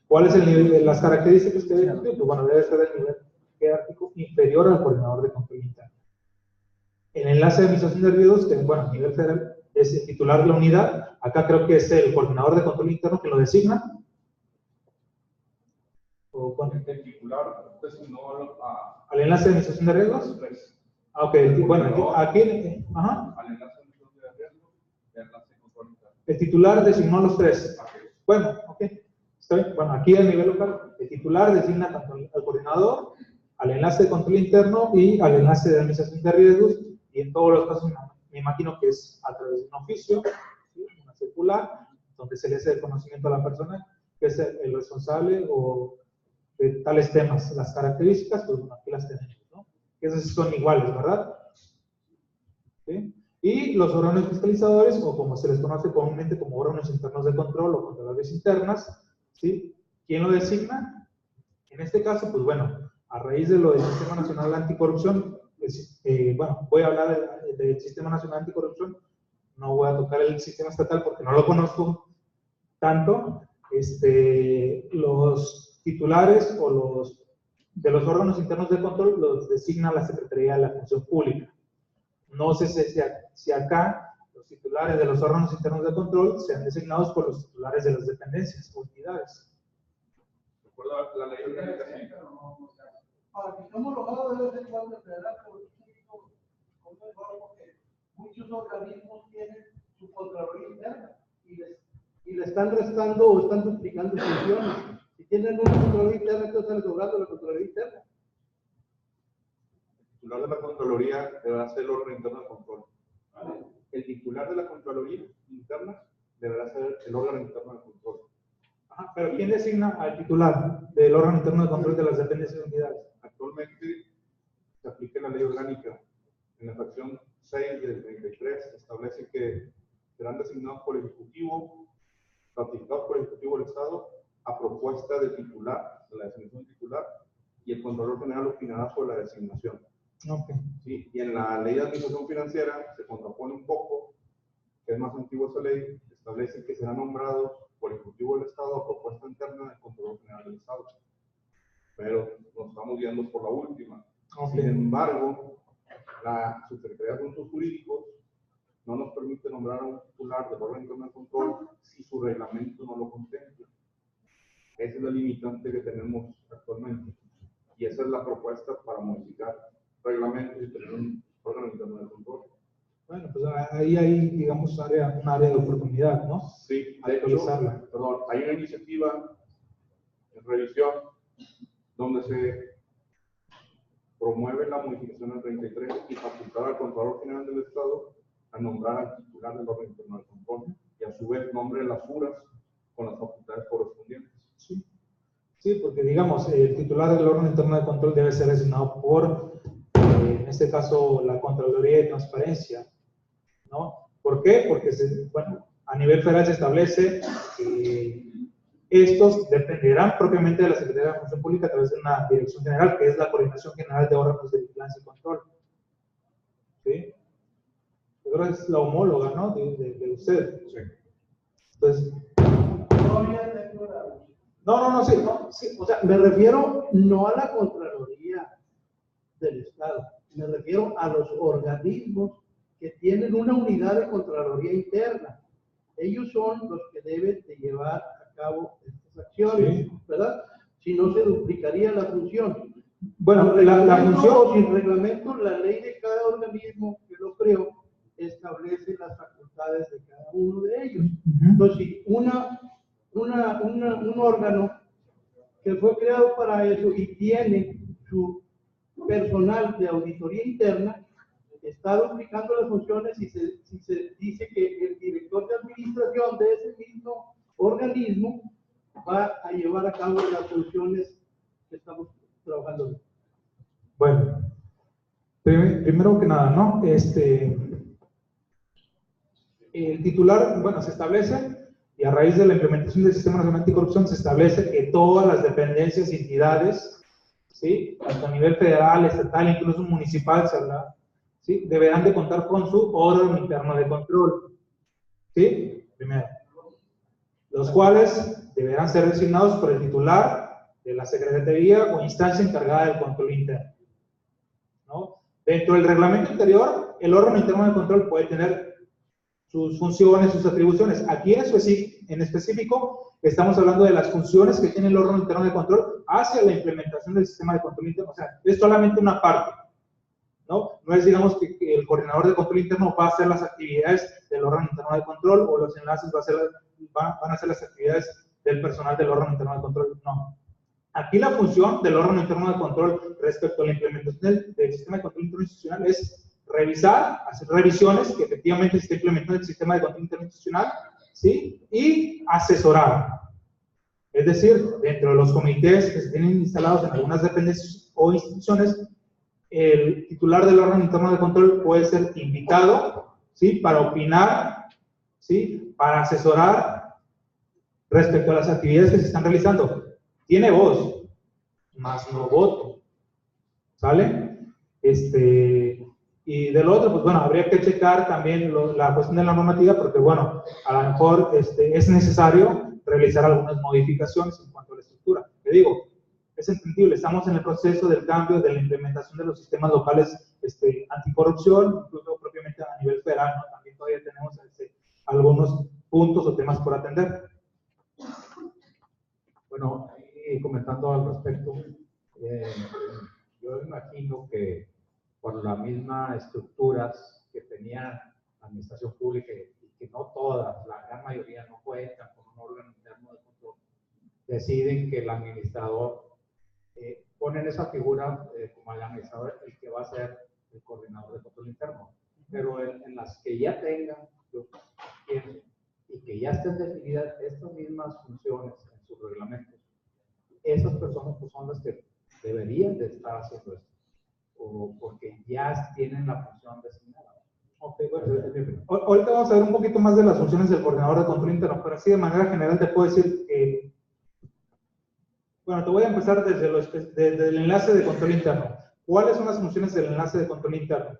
¿Cuál es el nivel de las características que debe cumplir? Pues bueno, debe ser el nivel jerárquico inferior al coordinador de control interno. El enlace de administración de riesgos, que bueno, a nivel federal, es el titular de la unidad. Acá creo que es el coordinador de control interno que lo designa. ¿O con el titular designó al enlace de administración de riesgos? Ah, ok, bueno, aquí, ajá. Al enlace de administración de riesgos y al enlace de control interno. El titular designó a los tres. Bueno, ok. ¿Está bien? Bueno, aquí a nivel local, el titular designa tanto al coordinador, al enlace de control interno y al enlace de administración de riesgos, y en todos los casos me imagino que es a través de un oficio, ¿sí? Una circular, donde se le hace el conocimiento a la persona que es el responsable o de tales temas. Las características, pues bueno, aquí las tenemos, ¿no? Esas son iguales, ¿verdad? ¿Sí? Y los órganos fiscalizadores, o como se les conoce comúnmente como órganos internos de control o controladoras internas, ¿sí? ¿Quién lo designa? En este caso, pues bueno, a raíz de lo del Sistema Nacional Anticorrupción, bueno, voy a hablar del Sistema Nacional Anticorrupción, no voy a tocar el sistema estatal porque no lo conozco tanto. Los titulares o de los órganos internos de control los designa la Secretaría de la Función Pública. No sé si acá los titulares de los órganos internos de control sean designados por los titulares de las dependencias o entidades. ¿Recuerda la ley orgánica? Para que esté homologado debe ser igual de federal, porque muchos organismos tienen su Contraloría interna y le están restando o están duplicando funciones. Si tienen una Contraloría interna, entonces están cobrando la Contraloría interna. El titular de la Contraloría deberá ser el órgano interno de control. El titular de la Contraloría interna deberá ser el órgano interno de control. Ajá, pero ¿quién designa al titular del órgano interno de control de las dependencias de unidades? Actualmente se aplica la ley orgánica. En la fracción 6 del 33 establece que serán designados por el Ejecutivo, ratificados por el Ejecutivo del Estado, a propuesta del titular, de la designación titular, y el Contralor General opinará sobre la designación. Okay. ¿Sí? Y en la ley de administración financiera se contrapone un poco, que es más antigua esa ley, establece que serán nombrados por el Ejecutivo del Estado a propuesta interna del Contralor General del Estado. Pero nos estamos guiando por la última. Okay. Sin embargo, la Subsecretaría de Asuntos Jurídicos no nos permite nombrar a un titular del órgano interno de control si su reglamento no lo contempla. Esa es la limitante que tenemos actualmente. Y esa es la propuesta para modificar reglamentos y tener un órgano interno de control. Bueno, pues ahí hay, digamos, un área de oportunidad, ¿no? Sí, de hecho, perdón, hay una iniciativa en revisión donde se promueve la modificación del 33 y facultar al Contralor General del Estado a nombrar al titular del órgano interno de control y a su vez nombre las URAs con las facultades correspondientes. Sí. Sí, porque digamos, el titular del órgano interno de control debe ser designado por, en este caso, la Contraloría de Transparencia, ¿no? ¿Por qué? Porque, bueno, a nivel federal se establece que estos dependerán propiamente de la Secretaría de Función Pública a través de una dirección general, que es la Coordinación General de Órganos de Vigilancia y Control. ¿Sí? Yo creo que es la homóloga, ¿no? De usted. Sí. Entonces, sí, no, Sí, o sea, me refiero no a la Contraloría del Estado, me refiero a los organismos que tienen una unidad de Contraloría interna. Ellos son los que deben de llevar a cabo estas acciones, Sí. ¿verdad? Si no, se duplicaría la función. bueno, Sin la reglamento función... o sin reglamento, la ley de cada organismo que lo creó establece las facultades de cada uno de ellos. Ujú. Entonces, si un órgano que fue creado para eso y tiene su personal de auditoría interna, está duplicando las funciones y si se dice que el director de administración de ese mismo organismo va a llevar a cabo las funciones que estamos trabajando. Bueno, primero que nada, ¿no? El titular, bueno, se establece, y a raíz de la implementación del Sistema Nacional Anticorrupción se establece que todas las dependencias y entidades, ¿sí? Tanto a nivel federal, estatal, incluso municipal, se habla, ¿sí? Deberán de contar con su órgano interno de control, ¿sí? Primero, los cuales deberán ser designados por el titular de la Secretaría o instancia encargada del control interno, ¿no? Dentro del reglamento interior, el órgano interno de control puede tener sus funciones, sus atribuciones. Aquí en específico estamos hablando de las funciones que tiene el órgano interno de control hacia la implementación del sistema de control interno. O sea, es solamente una parte, ¿no? No es, digamos, que el coordinador de control interno va a hacer las actividades del órgano interno de control o los enlaces van a hacer las actividades del personal del órgano interno de control. No. Aquí la función del órgano interno de control respecto a la implementación del sistema de control interinstitucional es revisar, hacer revisiones que efectivamente se esté implementando el sistema de control interinstitucional, ¿sí? Y asesorar. Es decir, dentro de los comités que se tienen instalados en algunas dependencias o instituciones, el titular del órgano interno de control puede ser invitado, ¿sí? Para opinar, ¿sí? Para asesorar respecto a las actividades que se están realizando. Tiene voz, más no voto, ¿sale? Y de lo otro, pues bueno, habría que checar también la cuestión de la normativa, porque bueno, a lo mejor es necesario realizar algunas modificaciones en cuanto a la estructura. Te digo, es entendible, estamos en el proceso del cambio de la implementación de los sistemas locales anticorrupción, incluso propiamente a nivel federal, ¿no? También todavía tenemos algunos puntos o temas por atender. Bueno, comentando al respecto, yo imagino que por las mismas estructuras que tenía la administración pública y que no todas, la gran mayoría no cuentan con un órgano interno de control, deciden que el administrador pone en esa figura como el administrador el que va a ser el coordinador de control interno. Pero en las que ya tengan, yo pienso, y que ya estén definidas estas mismas funciones en sus reglamentos, esas personas pues, son las que deberían de estar haciendo esto, o porque ya tienen la función designada. Okay, bueno, ahorita vamos a ver un poquito más de las funciones del coordinador de control interno, pero así de manera general te puedo decir que, bueno, te voy a empezar desde el enlace de control interno. ¿Cuáles son las funciones del enlace de control interno?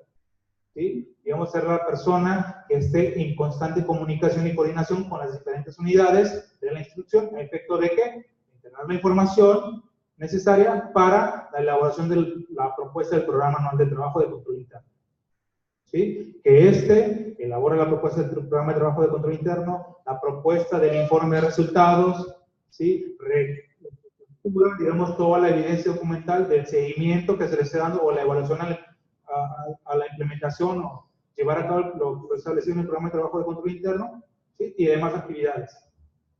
¿Sí? Digamos, ser la persona que esté en constante comunicación y coordinación con las diferentes unidades de la institución, a efecto de que integrar la información necesaria para la elaboración de la propuesta del programa anual de trabajo de control interno. ¿Sí? Que elabore la propuesta del programa de trabajo de control interno, la propuesta del informe de resultados, ¿sí? Digamos, toda la evidencia documental del seguimiento que se le esté dando o la evaluación a la implementación o llevar a cabo lo establecido en el programa de trabajo de control interno, ¿sí? Y demás actividades.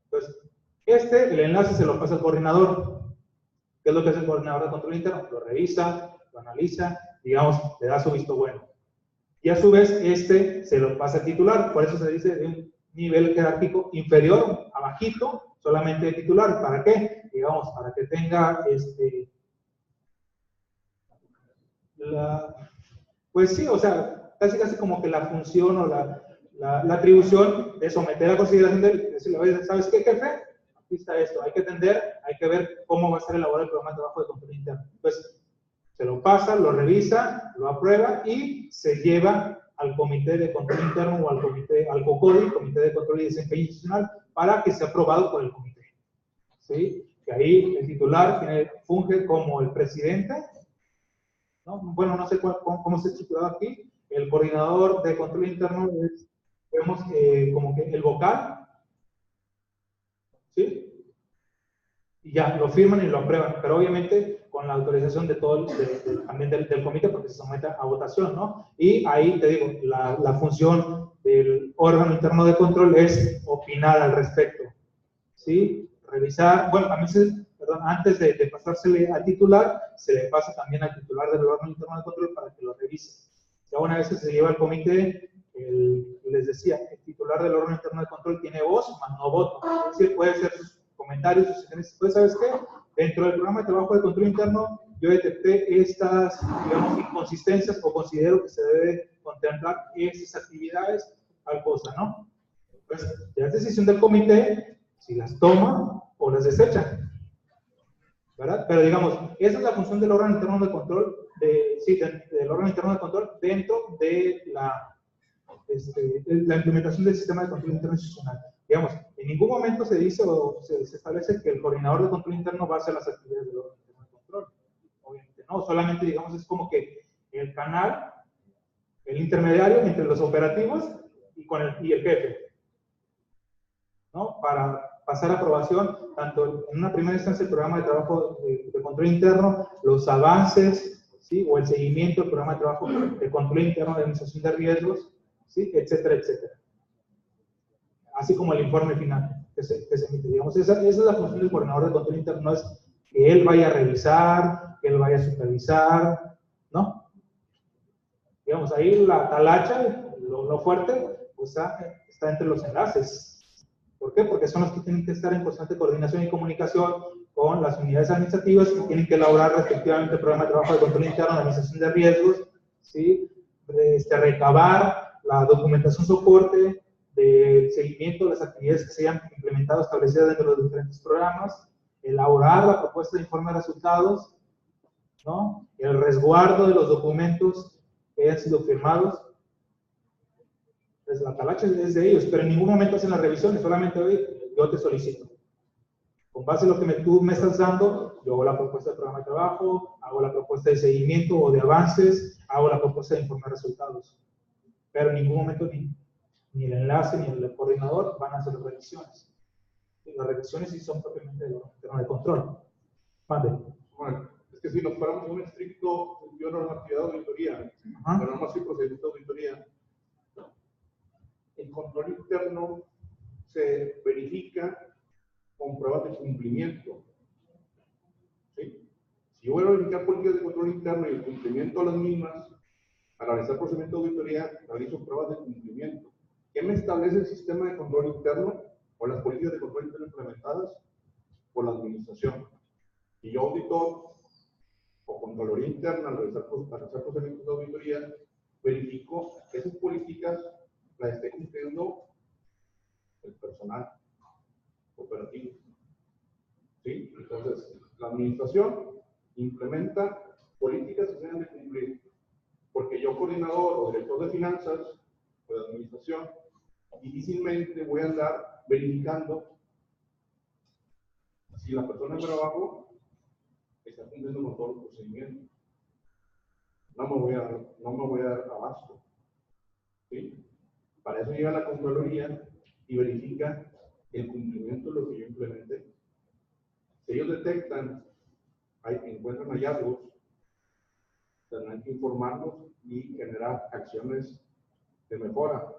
Entonces, el enlace se lo pasa al coordinador. ¿Qué es lo que hace el coordinador de control interno? Lo revisa, lo analiza, digamos, le da su visto bueno. y a su vez este se lo pasa al titular. Por eso se dice de un nivel jerárquico inferior, abajito, solamente el titular. ¿Para qué? Digamos, para que tenga pues sí, o sea, casi como que la función o la atribución de someter a consideración de decirle, oye, ¿sabes qué, jefe? Aquí está esto, hay que atender, hay que ver cómo va a estar elaborado el programa de trabajo de control interno. Pues se lo pasa, lo revisa, lo aprueba y se lleva al comité de control interno o al COCODI, Comité de Control y Desempeño Institucional, para que sea aprobado por el comité. ¿Sí? Que ahí el titular funge como el presidente, ¿no? Bueno, no sé cómo se estructurado aquí. El coordinador de control interno es, vemos, como que el vocal, ¿sí? Y ya, lo firman y lo aprueban, pero obviamente con la autorización de todo, también del comité, porque se somete a votación, ¿no? Y ahí, te digo, la función del órgano interno de control es opinar al respecto, ¿sí? Revisar, bueno, a mí antes de pasársele al titular, se le pasa también al titular del órgano interno de control para que lo revise. Ya una vez que se lleva al comité, les decía, el titular del órgano interno de control tiene voz, más no voto. Es decir, puede hacer sus comentarios, sus sugerencias. Pues, ¿sabes qué? Dentro del programa de trabajo de control interno, yo detecté estas, digamos, inconsistencias o considero que se debe contemplar esas actividades, tal cosa, ¿no? Pues ya es decisión del comité si las toma o las desecha, ¿verdad? Pero digamos, esa es la función del órgano interno de control, del órgano interno de control dentro de la implementación del sistema de control interno institucional. Digamos, en ningún momento se dice o se establece que el coordinador de control interno va a hacer las actividades del órgano interno de control. Obviamente no, solamente digamos es como que el canal, el intermediario entre los operativos y el jefe, ¿no? Para pasar a aprobación, tanto en una primera instancia el programa de trabajo de control interno, los avances, ¿sí? O el seguimiento del programa de trabajo de control interno de administración de riesgos, ¿sí? Etcétera, etcétera. Así como el informe final que se emite. Digamos, esa es la función del coordinador de control interno, no es que él vaya a revisar, que él vaya a supervisar, ¿no? Digamos, ahí la talacha, lo fuerte, pues está entre los enlaces. ¿Por qué? Porque son los que tienen que estar en constante coordinación y comunicación con las unidades administrativas que tienen que elaborar respectivamente el programa de trabajo de control interno de administración de riesgos, ¿sí? Recabar la documentación soporte del seguimiento de las actividades que se hayan implementado establecidas dentro de los diferentes programas, elaborar la propuesta de informe de resultados, ¿no? El resguardo de los documentos que hayan sido firmados. Pues la talacha es de ellos, pero en ningún momento hacen las revisiones, solamente hoy yo te solicito. Con base en lo que tú me estás dando, yo hago la propuesta de programa de trabajo, hago la propuesta de seguimiento o de avances, hago la propuesta de informe de resultados. Pero en ningún momento ni el enlace ni el coordinador van a hacer las revisiones. Las revisiones sí son propiamente del órgano de control. Mande. Bueno, es que si nos paramos en un estricto sentido de normatividad de auditoría, pero no más que procedimiento de auditoría, el control interno se verifica con pruebas de cumplimiento. ¿Sí? Si yo voy a verificar políticas de control interno y el cumplimiento de las mismas, al realizar procedimiento de auditoría, realizo pruebas de cumplimiento. ¿Qué me establece el sistema de control interno o las políticas de control interno implementadas por la administración? Y yo, auditor o Contraloría Interna, al realizar procedimientos de auditoría, verifico que esas políticas las esté cumpliendo el personal operativo. ¿Sí? Entonces, la administración implementa políticas que se deben de cumplir, porque yo, coordinador o director de finanzas o de administración, difícilmente voy a andar verificando si la persona en trabajo está cumpliendo con todos los procedimientos. No me voy a dar abasto. ¿Sí? Para eso llega la Contraloría y verifica el cumplimiento de lo que yo implementé. Si ellos detectan, encuentran hallazgos, tendrán que informarnos y generar acciones de mejora.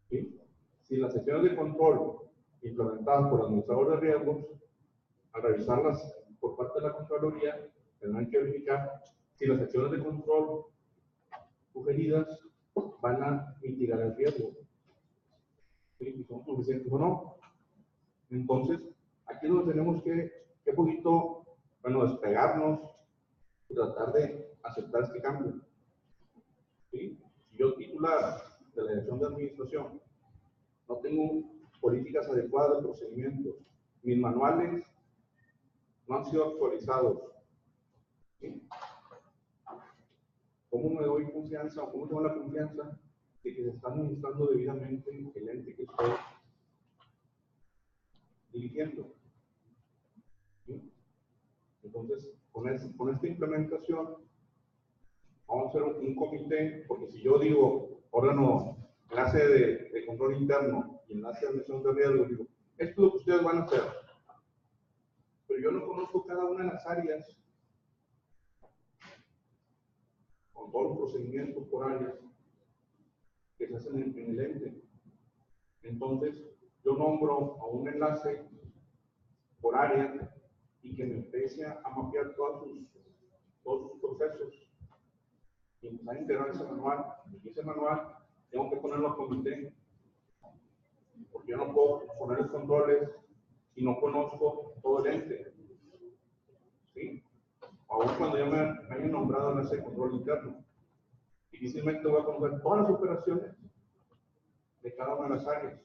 ¿Sí? Si las sesiones de control implementadas por el administrador de riesgos, al revisarlas por parte de la Contraloría, tendrán que verificar si las acciones de control sugeridas van a mitigar el riesgo. ¿Sí? ¿Y son suficientes o no? Entonces, aquí es donde tenemos que poquito, bueno, despegarnos y tratar de aceptar este cambio. ¿Sí? Si yo titular de la dirección de administración no tengo políticas adecuadas de procedimientos, mis manuales no han sido actualizados, ¿sí? ¿Cómo me doy confianza o cómo tengo la confianza de que se está administrando debidamente el ente que estoy dirigiendo? ¿Sí? Entonces, con esta implementación, vamos a hacer un comité, porque si yo digo, órgano, enlace de control interno y enlace de admisión de riesgo, digo, esto es lo que ustedes van a hacer. Pero yo no conozco cada una de las áreas, con todos los procedimientos por áreas que se hacen en el ente. Entonces, yo nombro a un enlace por área y que me empiece a mapear todos sus procesos y empezar a integrar ese manual. Y ese manual tengo que ponerlo a comité, porque yo no puedo poner los controles y no conozco todo el ente. ¿Sí? Aún cuando ya me hayan nombrado en ese control interno, difícilmente voy a conocer todas las operaciones de cada una de las áreas.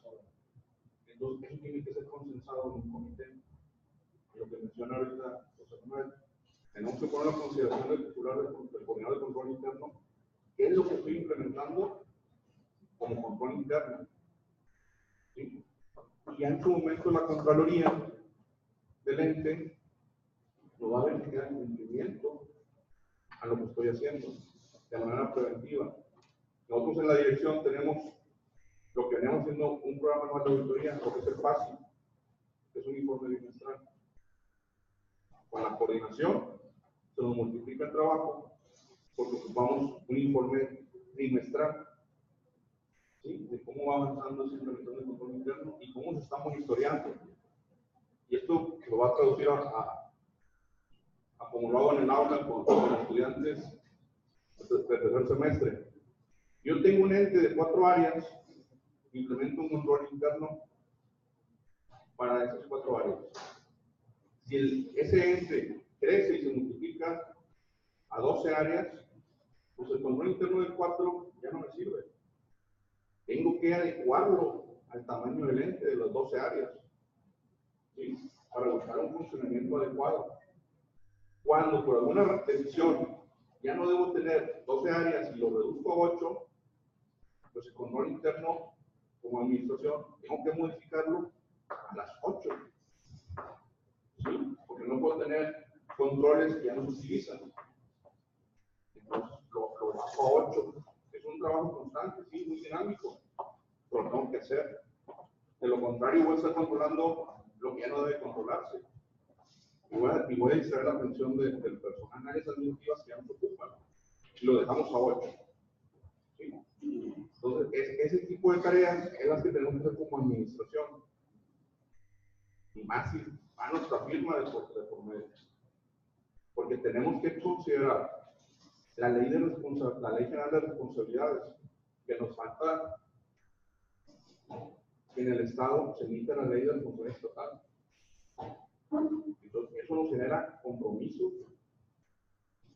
Entonces, eso tiene que ser consensado en un comité. Lo que menciona ahorita José Manuel, tenemos que poner en consideración del titular del coordinador de control interno, qué es lo que estoy implementando como control interno. ¿Sí? Y en su momento la Contraloría del ente nos va a verificar el cumplimiento a lo que estoy haciendo de manera preventiva. Nosotros en la dirección tenemos lo que veníamos haciendo un programa anual de auditoría, lo que es el PASI, que es un informe bimestral. Con la coordinación se nos multiplica el trabajo porque ocupamos un informe trimestral, ¿sí? De cómo va avanzando esa implementación del control interno y cómo se está monitoreando. Y esto lo va a traducir a como lo hago en el aula con los estudiantes del tercer semestre. Yo tengo un ente de 4 áreas, implemento un control interno para esas 4 áreas. Si ese ente crece y se multiplica a 12 áreas, pues el control interno de 4 ya no me sirve. Tengo que adecuarlo al tamaño del ente de las 12 áreas, ¿sí? Para buscar un funcionamiento adecuado. Cuando por alguna decisión ya no debo tener 12 áreas y lo reduzco a 8, pues el control interno como administración tengo que modificarlo a las 8. ¿Sí? Porque no puedo tener controles que ya no se utilizan. Entonces lo bajo a 8. Es un trabajo constante, sí, muy dinámico, pero lo tengo que hacer. De lo contrario, voy a estar controlando lo que ya no debe controlarse. Y voy a distraer la atención del personal en áreas administrativas que ya no se ocupan. Y lo dejamos a 8. ¿Sí? Entonces, ese tipo de tareas es las que tenemos que hacer como administración. Y más si a nuestra firma de por medio. Porque tenemos que considerar la ley general de responsabilidades, que nos falta que en el Estado se emita la ley de responsabilidad estatal. Entonces, eso nos genera compromisos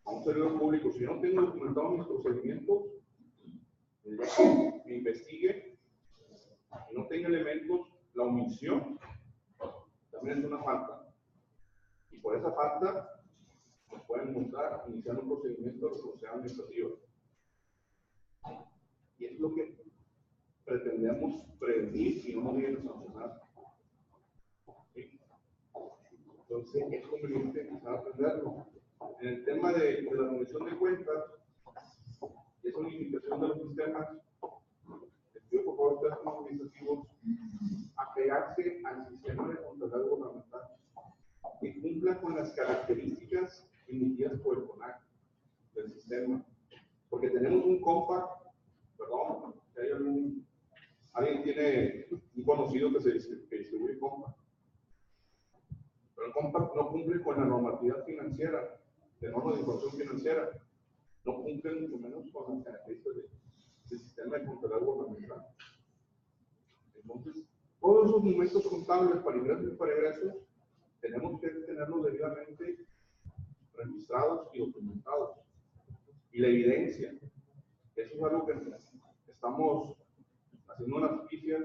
a un servidor público. Si yo no tengo documentado mis procedimientos, el día que me investigue y no tenga elementos, la omisión también es una falta. Y por esa falta nos pueden multar, iniciar un procedimiento de responsabilidad administrativa. Y es lo que pretendemos prevenir y no nos vienen a sancionar. ¿Sí? Entonces es conveniente empezar a aprenderlo. En el tema de la rendición de cuentas, esa unificación de los sistemas, les pido por favor a ustedes como administrativos apegarse al sistema de contabilidad gubernamental que cumpla con las características emitidas por el CONAC del sistema. Porque tenemos un compact, perdón, si hay alguien tiene un conocido que distribuye compact. Pero el compact no cumple con la normatividad financiera, de normas de información financiera, no cumple mucho menos con las características del sistema de contabilidad gubernamental. Entonces, todos esos momentos contables para ingresos y para egresos tenemos que tenerlos debidamente registrados y documentados. Y la evidencia, eso es algo que estamos haciendo unas noticias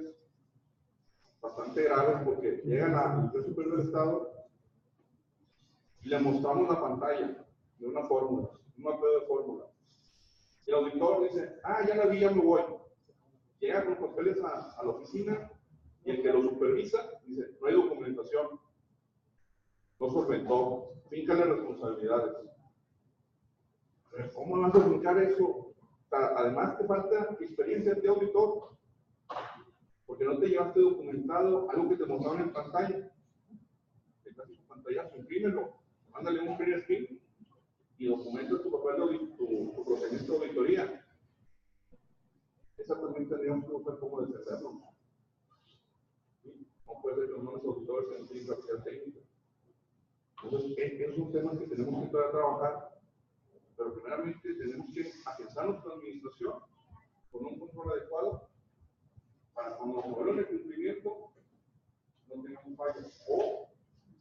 bastante graves, porque llegan al Consejo Superior del Estado y le mostramos la pantalla de una fórmula, un mapeo de fórmula. Y el auditor dice, ah, ya la vi, ya me voy. Llega con papeles a la oficina y el que lo supervisa dice, no hay documentación, no solventó, fíncale responsabilidades. ¿Cómo vas a aplicar eso? O sea, además te falta experiencia de auditor, porque no te llevaste documentado algo que te mostraron en pantalla. Estás en tu pantalla, imprímelo, mándale un print screen y documenta tu papel de tu procedimiento de auditoría. Esa también tendríamos que buscar cómo defenderlo. ¿Sí? No puede ser que los auditores sean sin capacidad técnica. Entonces, es un tema que tenemos que empezar a trabajar. Pero primeramente tenemos que afianzar nuestra administración con un control adecuado para cuando nos vuelvan el cumplimiento no tengamos fallas o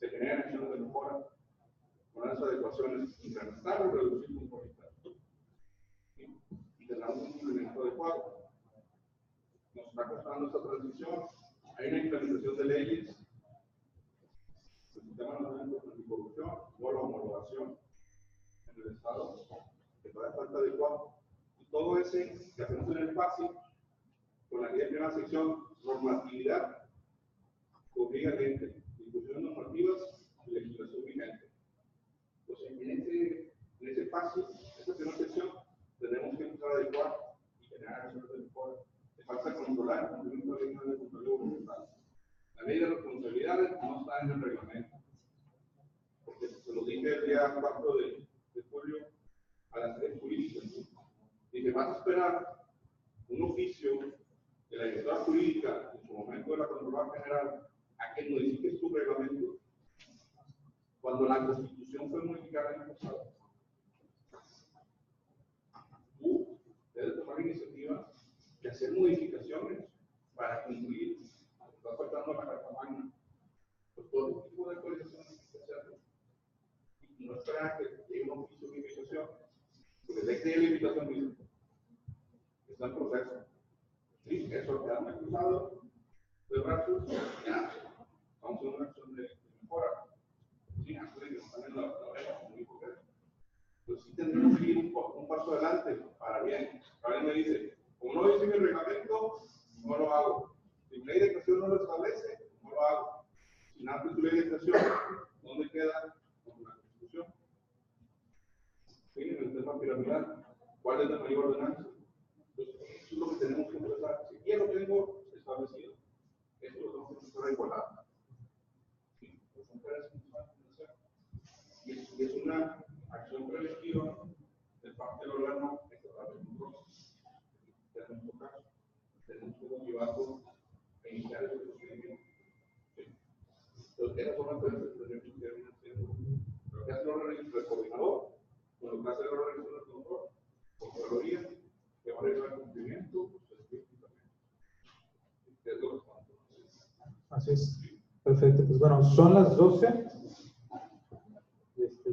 se generen acciones de mejora con las adecuaciones, incrementar o reducir conformidad y tener un cumplimiento adecuado. Nos está costando esta transición. Hay una implementación de leyes, el sistema nacional de anticorrupción o la homologación en el Estado, que todavía falta adecuado. Y todo ese que hacemos en el fácil, con la primera sección, normatividad, obliga gente, discusiones normativas y legislación vigente. Entonces, en ese fácil, esa primera sección, tenemos que empezar a adecuar y generar acciones de mejora. Le falta controlar el cumplimiento de la ley de control gubernamental. La ley de responsabilidades no está en el reglamento. Porque se lo dije el día 4 de julio a las redes jurídicas. Dije, vas a esperar un oficio de la directora jurídica en su momento de la Contraloría General a que modifiques tu reglamento cuando la Constitución fue modificada en el pasado. Tú debes tomar la iniciativa de hacer modificaciones para cumplir lo que está faltando a la Carta Magna. Pues todo este tipo de actualizaciones hay que hacerlo. Y no esperar que llegue un oficio de limitación, porque de que hay limitación está en proceso. Sí, eso queda muy cruzado de brazos, ya vamos a una acción de mejora. Sí, antes de que nos salen la oreja, muy correcto. Pues sí tendremos que ir un paso adelante para bien. Alguien me dice, como no dice mi reglamento, no lo hago. Si mi ley de creación no lo establece, no lo hago. Si nada de tu ley de creación, ¿dónde queda la Constitución? Sí, en el tema piramidal, ¿cuál es la mayor ordenanza? Entonces, eso es lo que tenemos que empezar. Si ya lo tengo establecido, eso lo tenemos que empezar a igualar. Sí, son tareas que nos van a hacer. Y es una acción preventiva de parte del órgano estatal de control. En nuestro caso, tenemos que motivarlo a iniciar ese procedimiento. Sí. Entonces, esas son las tareas que tenemos que ir haciendo. Lo que hace el órgano del coordinador, con lo que hace el órgano de control, Contraloría, que va a llevar al cumplimiento, Así es. Perfecto. Pues bueno, son las 12.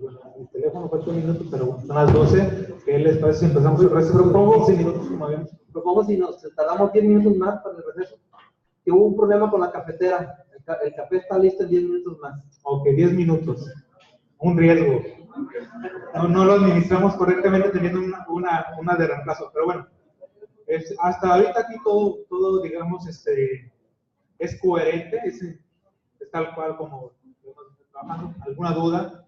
Bueno, el teléfono falta un minuto, pero bueno, son las 12. ¿Qué les parece si empezamos el receso? Propongo 15 minutos, como habíamos. Propongo si nos tardamos 10 minutos más para el receso. Que hubo un problema con la cafetera. El café está listo en 10 minutos más. Ok, 10 minutos. Un riesgo. No lo administramos correctamente teniendo una de reemplazo, pero bueno, hasta ahorita aquí todo digamos, es coherente, es tal cual como trabajando. ¿Alguna duda?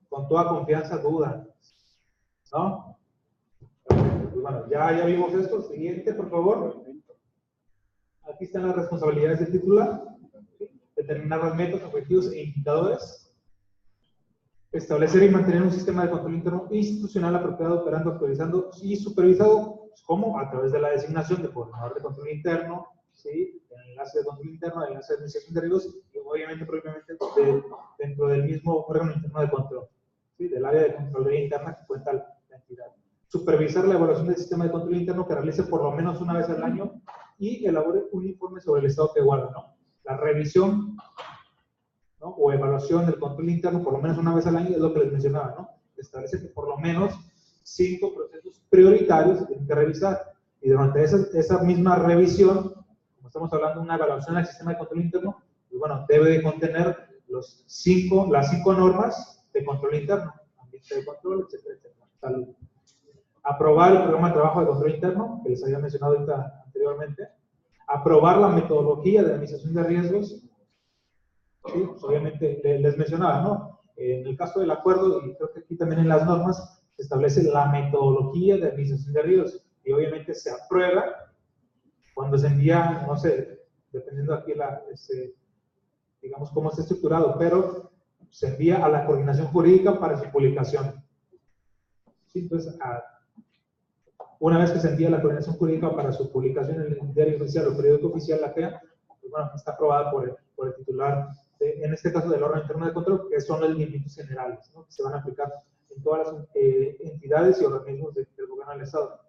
Con toda confianza, duda, ¿no? Pues bueno, ya vimos esto. Siguiente, por favor. Aquí están las responsabilidades del titular. Determinar los métodos, objetivos e indicadores. Establecer y mantener un sistema de control interno institucional apropiado, operando, actualizando y supervisado. ¿Cómo? A través de la designación de coordinador de control interno, ¿sí? El enlace de control interno, el enlace de administración de riesgos y obviamente propiamente dentro del mismo órgano interno de control, ¿sí? Del área de control interna que cuenta la entidad. supervisar la evaluación del sistema de control interno que realice por lo menos una vez al año y elabore un informe sobre el estado que guarda, ¿no? La revisión, ¿no? O evaluación del control interno por lo menos una vez al año es lo que les mencionaba, ¿no? Establece que por lo menos 5 procesos prioritarios se tienen que revisar y durante esa misma revisión, como estamos hablando de una evaluación del sistema de control interno, pues bueno, debe de contener las 5 normas de control interno, ambiente de control, etcétera, etcétera. Salud. Aprobar el programa de trabajo de control interno, que les había mencionado ahorita anteriormente. Aprobar la metodología de administración de riesgos. Sí, pues obviamente les mencionaba, ¿no? En el caso del acuerdo, y creo que aquí también en las normas, se establece la metodología de administración de riesgos y obviamente se aprueba cuando se envía, no sé, dependiendo aquí digamos cómo está estructurado, pero se envía a la coordinación jurídica para su publicación. Sí, entonces, una vez que se envía a la coordinación jurídica para su publicación en el diario oficial o periódico oficial, la TEA, pues bueno, está aprobada por el titular, en este caso del órgano interno de control, que son los lineamientos generales, ¿no? Que se van a aplicar en todas las entidades y organismos del gobierno del Estado.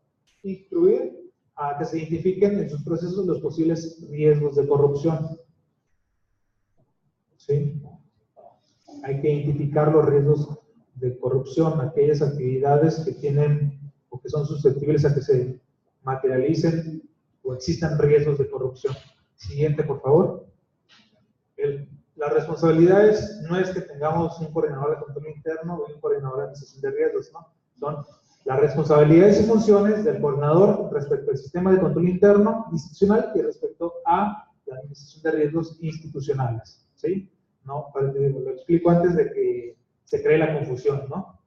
Instruir a que se identifiquen en sus procesos los posibles riesgos de corrupción. ¿Sí? Hay que identificar los riesgos de corrupción, aquellas actividades que tienen o que son susceptibles a que se materialicen o existan riesgos de corrupción. Siguiente, por favor. Las responsabilidades no es que tengamos un coordinador de control interno o un coordinador de administración de riesgos, ¿no? Son las responsabilidades y funciones del coordinador respecto al sistema de control interno institucional y respecto a la administración de riesgos institucionales, ¿sí? ¿No? Lo explico antes de que se cree la confusión, ¿no?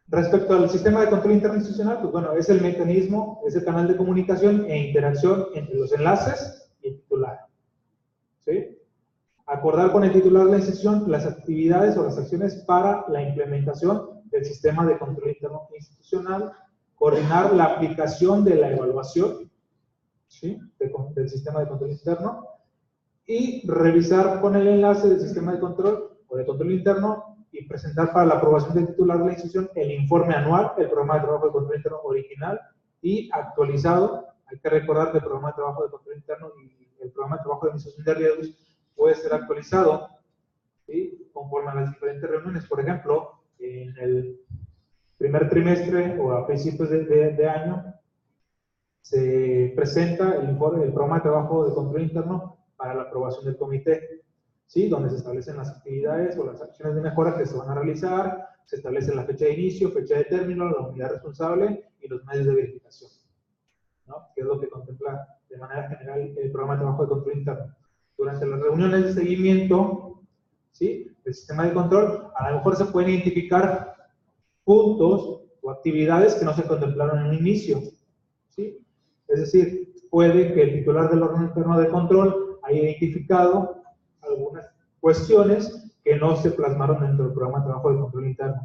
Respecto al sistema de control interno institucional, pues bueno, es el mecanismo, es el canal de comunicación e interacción entre los enlaces y el titular, ¿sí? Acordar con el titular de la institución las actividades o las acciones para la implementación del sistema de control interno institucional, coordinar la aplicación de la evaluación, ¿sí? Del sistema de control interno, y revisar con el enlace del sistema de control o de control interno y presentar para la aprobación del titular de la institución el informe anual, el programa de trabajo de control interno original y actualizado. Hay que recordar que el programa de trabajo de control interno y el programa de trabajo de administración de riesgos puede ser actualizado, ¿sí? Conforme a las diferentes reuniones. Por ejemplo, en el primer trimestre o a principios de año se presenta el informe del programa de trabajo de control interno para la aprobación del comité, ¿sí? Donde se establecen las actividades o las acciones de mejora que se van a realizar, se establece la fecha de inicio, fecha de término, la unidad responsable y los medios de verificación, ¿no? Que es lo que contempla de manera general el programa de trabajo de control interno. Durante las reuniones de seguimiento, ¿sí? Del sistema de control, a lo mejor se pueden identificar puntos o actividades que no se contemplaron en un inicio, ¿sí? Es decir, puede que el titular del órgano interno de control haya identificado algunas cuestiones que no se plasmaron dentro del programa de trabajo de control interno.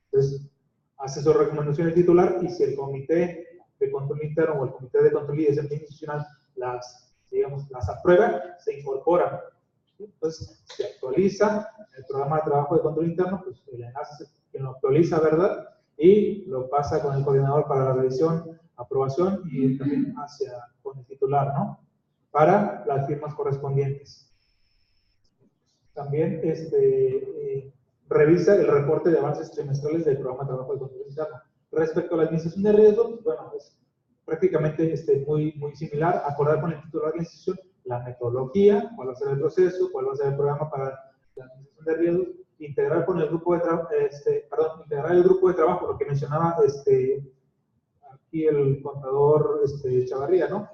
Entonces, hace su recomendación el titular y si el comité de control interno o el comité de control y desempeño institucional las aprueba, se incorporan. Entonces, se actualiza el programa de trabajo de control interno, pues el enlace es quien lo actualiza, ¿verdad? Y lo pasa con el coordinador para la revisión, aprobación y también con el titular, ¿no? Para las firmas correspondientes. También revisa el reporte de avances trimestrales del programa de trabajo de control interno. Respecto a la administración de riesgos, bueno, es prácticamente muy similar. Acordar con el titular de la institución la metodología, cuál va a ser el proceso, cuál va a ser el programa para la administración de riesgos, integrar con el grupo de integrar el grupo de trabajo, lo que mencionaba aquí el contador Chavarría, ¿no?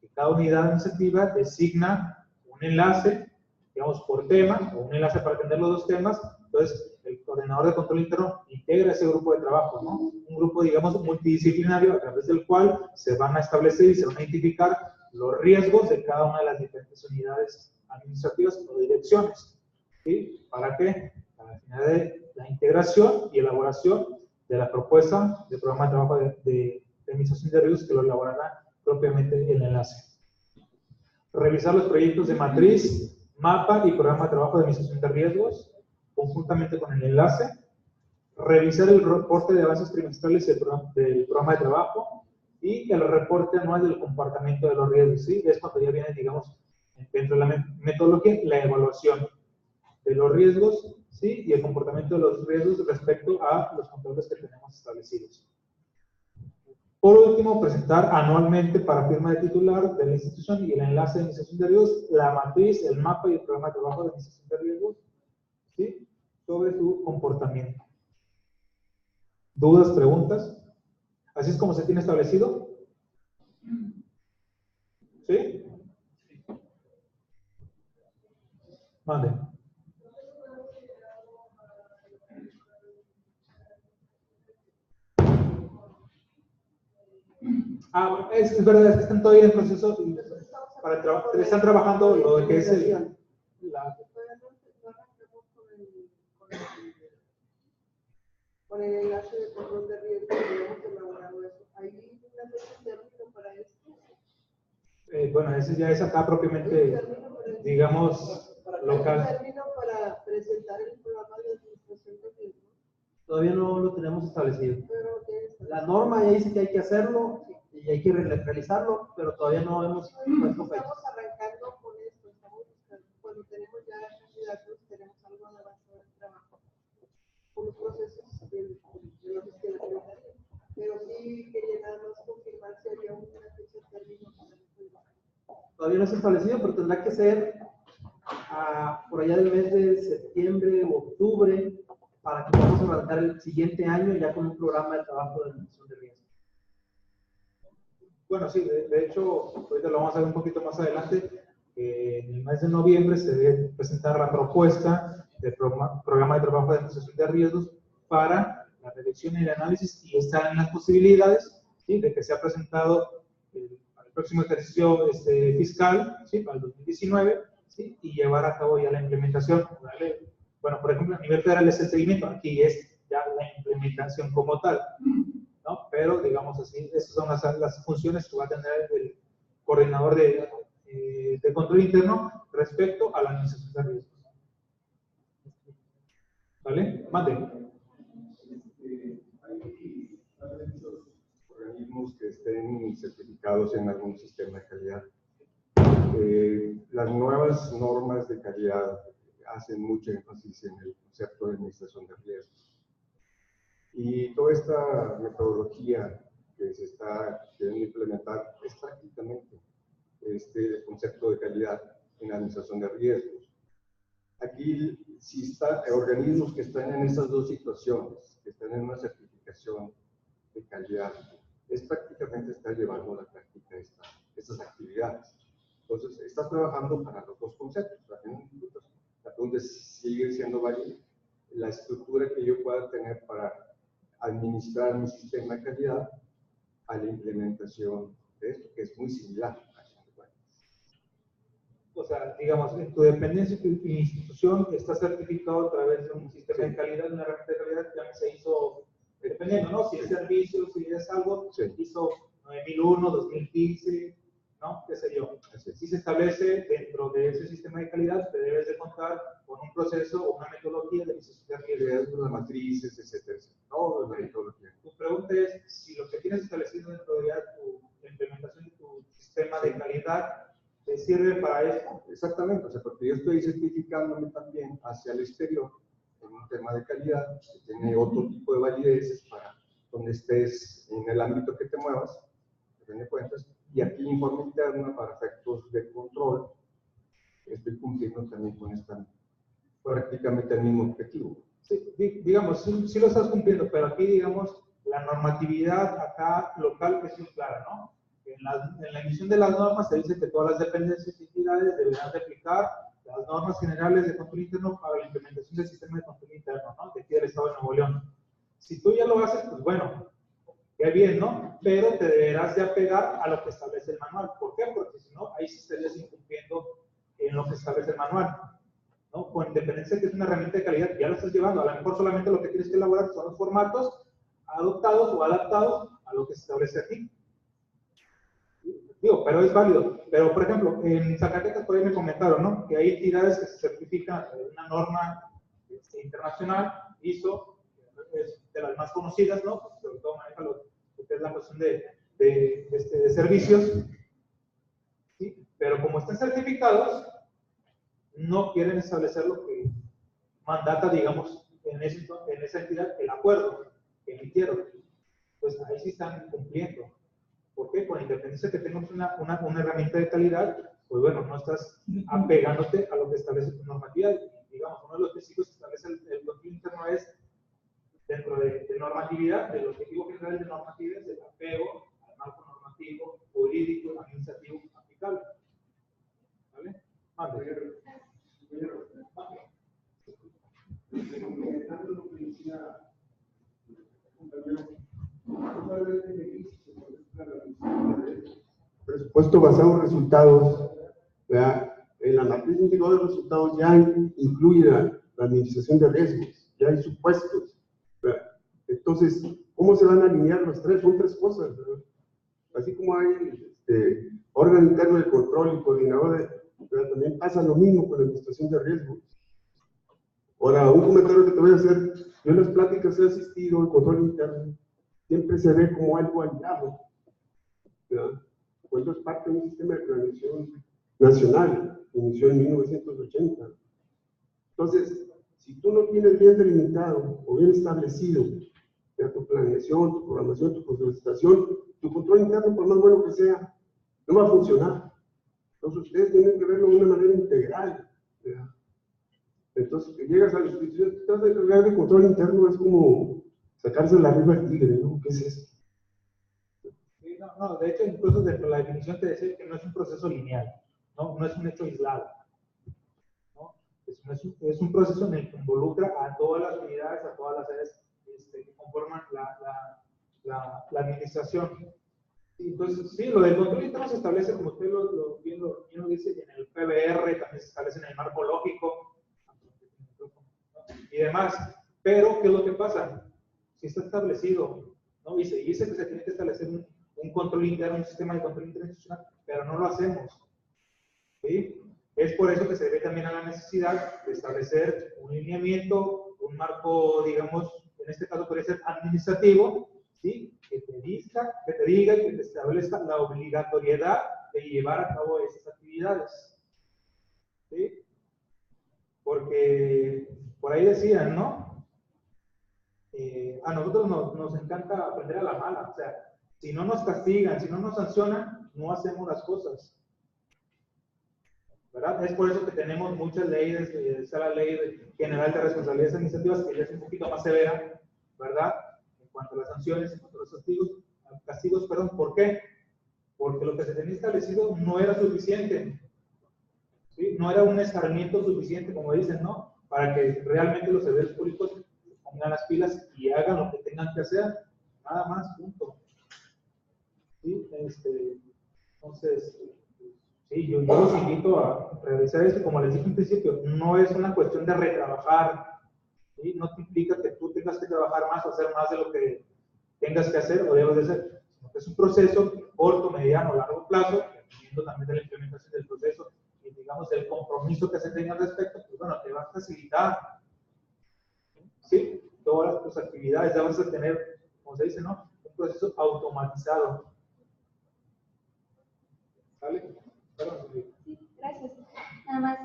Que cada unidad administrativa designa un enlace, digamos, por tema, o un enlace para atender los dos temas. Entonces, el coordinador de control interno integra ese grupo de trabajo, ¿no? Un grupo, digamos, multidisciplinario a través del cual se van a establecer y se van a identificar los riesgos de cada una de las diferentes unidades administrativas o direcciones, ¿sí? ¿Para qué? Para la finalidad de la integración y elaboración de la propuesta de programa de trabajo de administración de riesgos que lo elaborará propiamente el enlace. Revisar los proyectos de matriz, mapa y programa de trabajo de administración de riesgos conjuntamente con el enlace. revisar el reporte de avances trimestrales del programa de trabajo y el reporte anual del comportamiento de los riesgos, ¿sí? Es cuando ya viene, digamos, dentro de la metodología, la evaluación de los riesgos, ¿sí? Y el comportamiento de los riesgos respecto a los controles que tenemos establecidos. Por último, presentar anualmente para firma de titular de la institución y el enlace de administración de riesgos, la matriz, el mapa y el programa de trabajo de administración de riesgos, ¿sí? Sobre su comportamiento. ¿Dudas, preguntas? ¿Así es como se tiene establecido? ¿Sí? Mande. Bueno, es verdad, es que están todavía en proceso están trabajando lo que es con el enlace de control de riesgo que hemos elaborado eso. ¿Hay una fecha de término para esto? Bueno, ese ya es acá propiamente, digamos, local. ¿Hay un término para presentar el programa de administración de riesgo? Todavía no lo tenemos establecido. La norma ya dice que hay que hacerlo y hay que realizarlo, pero todavía no hemos puesto fecha. Estamos arrancando con esto, estamos buscando, cuando tenemos ya candidatos, tenemos algo de avanzado en trabajo, con los procesos de los que la secretaría. Pero sí quería nada más confirmar si había una fecha de término para el programa. Todavía no está establecido, pero tendrá que ser por allá del mes de septiembre o octubre, para que podamos arrancar el siguiente año ya con un programa de trabajo de administración de riesgo. Bueno, sí, de hecho, ahorita lo vamos a ver un poquito más adelante. En el mes de noviembre se debe presentar la propuesta del programa de trabajo de administración de riesgos para la redacción y el análisis, y están en las posibilidades, ¿sí?, de que sea presentado para el próximo ejercicio fiscal, ¿sí?, para el 2019, ¿sí?, y llevar a cabo ya la implementación. ¿Vale? Bueno, por ejemplo, a nivel federal es el seguimiento, aquí es ya la implementación como tal, ¿no? Pero, digamos así, esas son las funciones que va a tener el coordinador de control interno respecto a la administración de riesgos. ¿Vale? Mande. Hay organismos que estén certificados en algún sistema de calidad. Las nuevas normas de calidad hacen mucho énfasis en el concepto de administración de riesgos. Y toda esta metodología que se está queriendo implementar es prácticamente el concepto de calidad en la administración de riesgos. Aquí, si están organismos que están en esas dos situaciones, que están en una certificación de calidad, es prácticamente estar llevando a la práctica estas actividades. Entonces, estás trabajando para los dos conceptos. La pregunta sigue siendo válida la estructura que yo pueda tener para administrar mi sistema de calidad a la implementación de esto, que es muy similar. O sea, digamos, en tu dependencia, tu institución está certificado a través de un sistema de calidad, una herramienta de calidad que ya se hizo, dependiendo, ¿no? Si es servicio, si es algo, sí. ISO 9001, 2015, ¿no? ¿Qué sé yo? Si se establece dentro de ese sistema de calidad, te debes de contar con un proceso o una metodología de administración de riesgos, Las matrices, etcétera. Todo la metodología. Tu pregunta es, si lo que tienes establecido dentro de la implementación de tu sistema de calidad ¿te sirve para esto? Exactamente, o sea, porque yo estoy certificándome también hacia el exterior en un tema de calidad que tiene otro tipo de valideces para donde estés en el ámbito que te muevas, que te cuentas, y aquí informe interna para efectos de control, estoy cumpliendo también con prácticamente el mismo objetivo. Sí, digamos, sí lo estás cumpliendo, pero aquí, digamos, la normatividad acá local es muy clara, ¿no? En la emisión de las normas se dice que todas las dependencias y entidades deberán de aplicar las normas generales de control interno para la implementación del sistema de control interno, ¿no? De aquí del Estado de Nuevo León. Si tú ya lo haces, pues bueno, qué bien, ¿no? Pero te deberás de apegar a lo que establece el manual. ¿Por qué? Porque si no, ahí sí estarías incumpliendo en lo que establece el manual, ¿no? Con independencia de que es una herramienta de calidad, ya lo estás llevando. A lo mejor solamente lo que tienes que elaborar son los formatos adoptados o adaptados a lo que se establece aquí. Digo, pero es válido. Pero, por ejemplo, en Zacatecas por ahí me comentaron, ¿no?, que hay entidades que se certifican de una norma internacional, ISO es de las más conocidas, ¿no? Porque sobre todo maneja lo que es la cuestión de servicios, ¿sí? Pero como están certificados, no quieren establecer lo que mandata, digamos, en esa entidad, el acuerdo que emitieron. Pues ahí sí están cumpliendo. ¿Por qué? Con independencia de que tengas una herramienta de calidad, pues bueno, no estás apegándote a lo que establece tu normativa. Digamos, uno de los principios que establece el control interno es, dentro de normatividad, del objetivo general de normatividad, es el apego al marco normativo, jurídico, administrativo, aplicable. ¿Vale? Mande. Presupuesto basado en resultados, ¿verdad? En la matriz indicador de resultados ya incluye la administración de riesgos, ya hay supuestos, ¿verdad? Entonces, ¿cómo se van a alinear los tres? Son tres cosas, ¿verdad? Así como hay órgano interno de control y coordinador, ¿verdad? También pasa lo mismo con la administración de riesgos. Ahora, un comentario que te voy a hacer: yo en las pláticas he asistido al control interno, siempre se ve como algo aislado, ¿verdad? Cuando es parte de un sistema de planeación nacional, inició en 1980. Entonces, si tú no tienes bien delimitado o bien establecido ya tu planeación, tu programación, tu presupuestación, tu control interno, por más bueno que sea, no va a funcionar. Entonces, ustedes tienen que verlo de una manera integral, ¿verdad? Entonces, que llegas a la institución, te estás de encargar de control interno, es como sacarse la riba al tigre, ¿no? ¿Qué es eso? Sí, no, de hecho, incluso dentro de la definición te decía que no es un proceso lineal, no es un hecho aislado, ¿no? Es un proceso en el que involucra a todas las unidades, a todas las áreas que conforman la administración. Sí, entonces, sí, lo del control interno se establece, como usted bien lo dice, en el PBR, también se establece en el marco lógico y demás. Pero, ¿qué es lo que pasa? Si está establecido, ¿no? Y se dice que se tiene que establecer un control interno, un sistema de control interinstitucional, pero no lo hacemos, ¿sí? Es por eso que se debe también a la necesidad de establecer un lineamiento, un marco, digamos, en este caso podría ser administrativo, ¿sí? Que te diga y que te establezca la obligatoriedad de llevar a cabo esas actividades, ¿sí? Porque por ahí decían, ¿no? A nosotros nos encanta aprender a la mala, o sea, si no nos castigan, si no nos sancionan, no hacemos las cosas, ¿verdad? Es por eso que tenemos muchas leyes, está la Ley General de Responsabilidades Administrativas, que ya es un poquito más severa, ¿verdad? En cuanto a las sanciones, en cuanto a los castigos, perdón, ¿por qué? Porque lo que se tenía establecido no era suficiente, ¿sí? No era un escarmiento suficiente, como dicen, ¿no? Para que realmente los servidores públicos pongan las pilas y hagan lo que tengan que hacer, nada más, punto. ¿Sí? Entonces, sí, yo los invito a realizar esto, como les dije en principio, no es una cuestión de retrabajar, ¿sí? No te implica que tú tengas que trabajar más o hacer más de lo que tengas que hacer o debes de hacer, sino que es un proceso corto, mediano, largo plazo, dependiendo también de la implementación del proceso y digamos del compromiso que se tenga al respecto, pues bueno, te va a facilitar, ¿sí? Todas tus actividades, ya vas a tener, como se dice, ¿no? Un proceso automatizado. ¿Sale? Sí, gracias. Nada más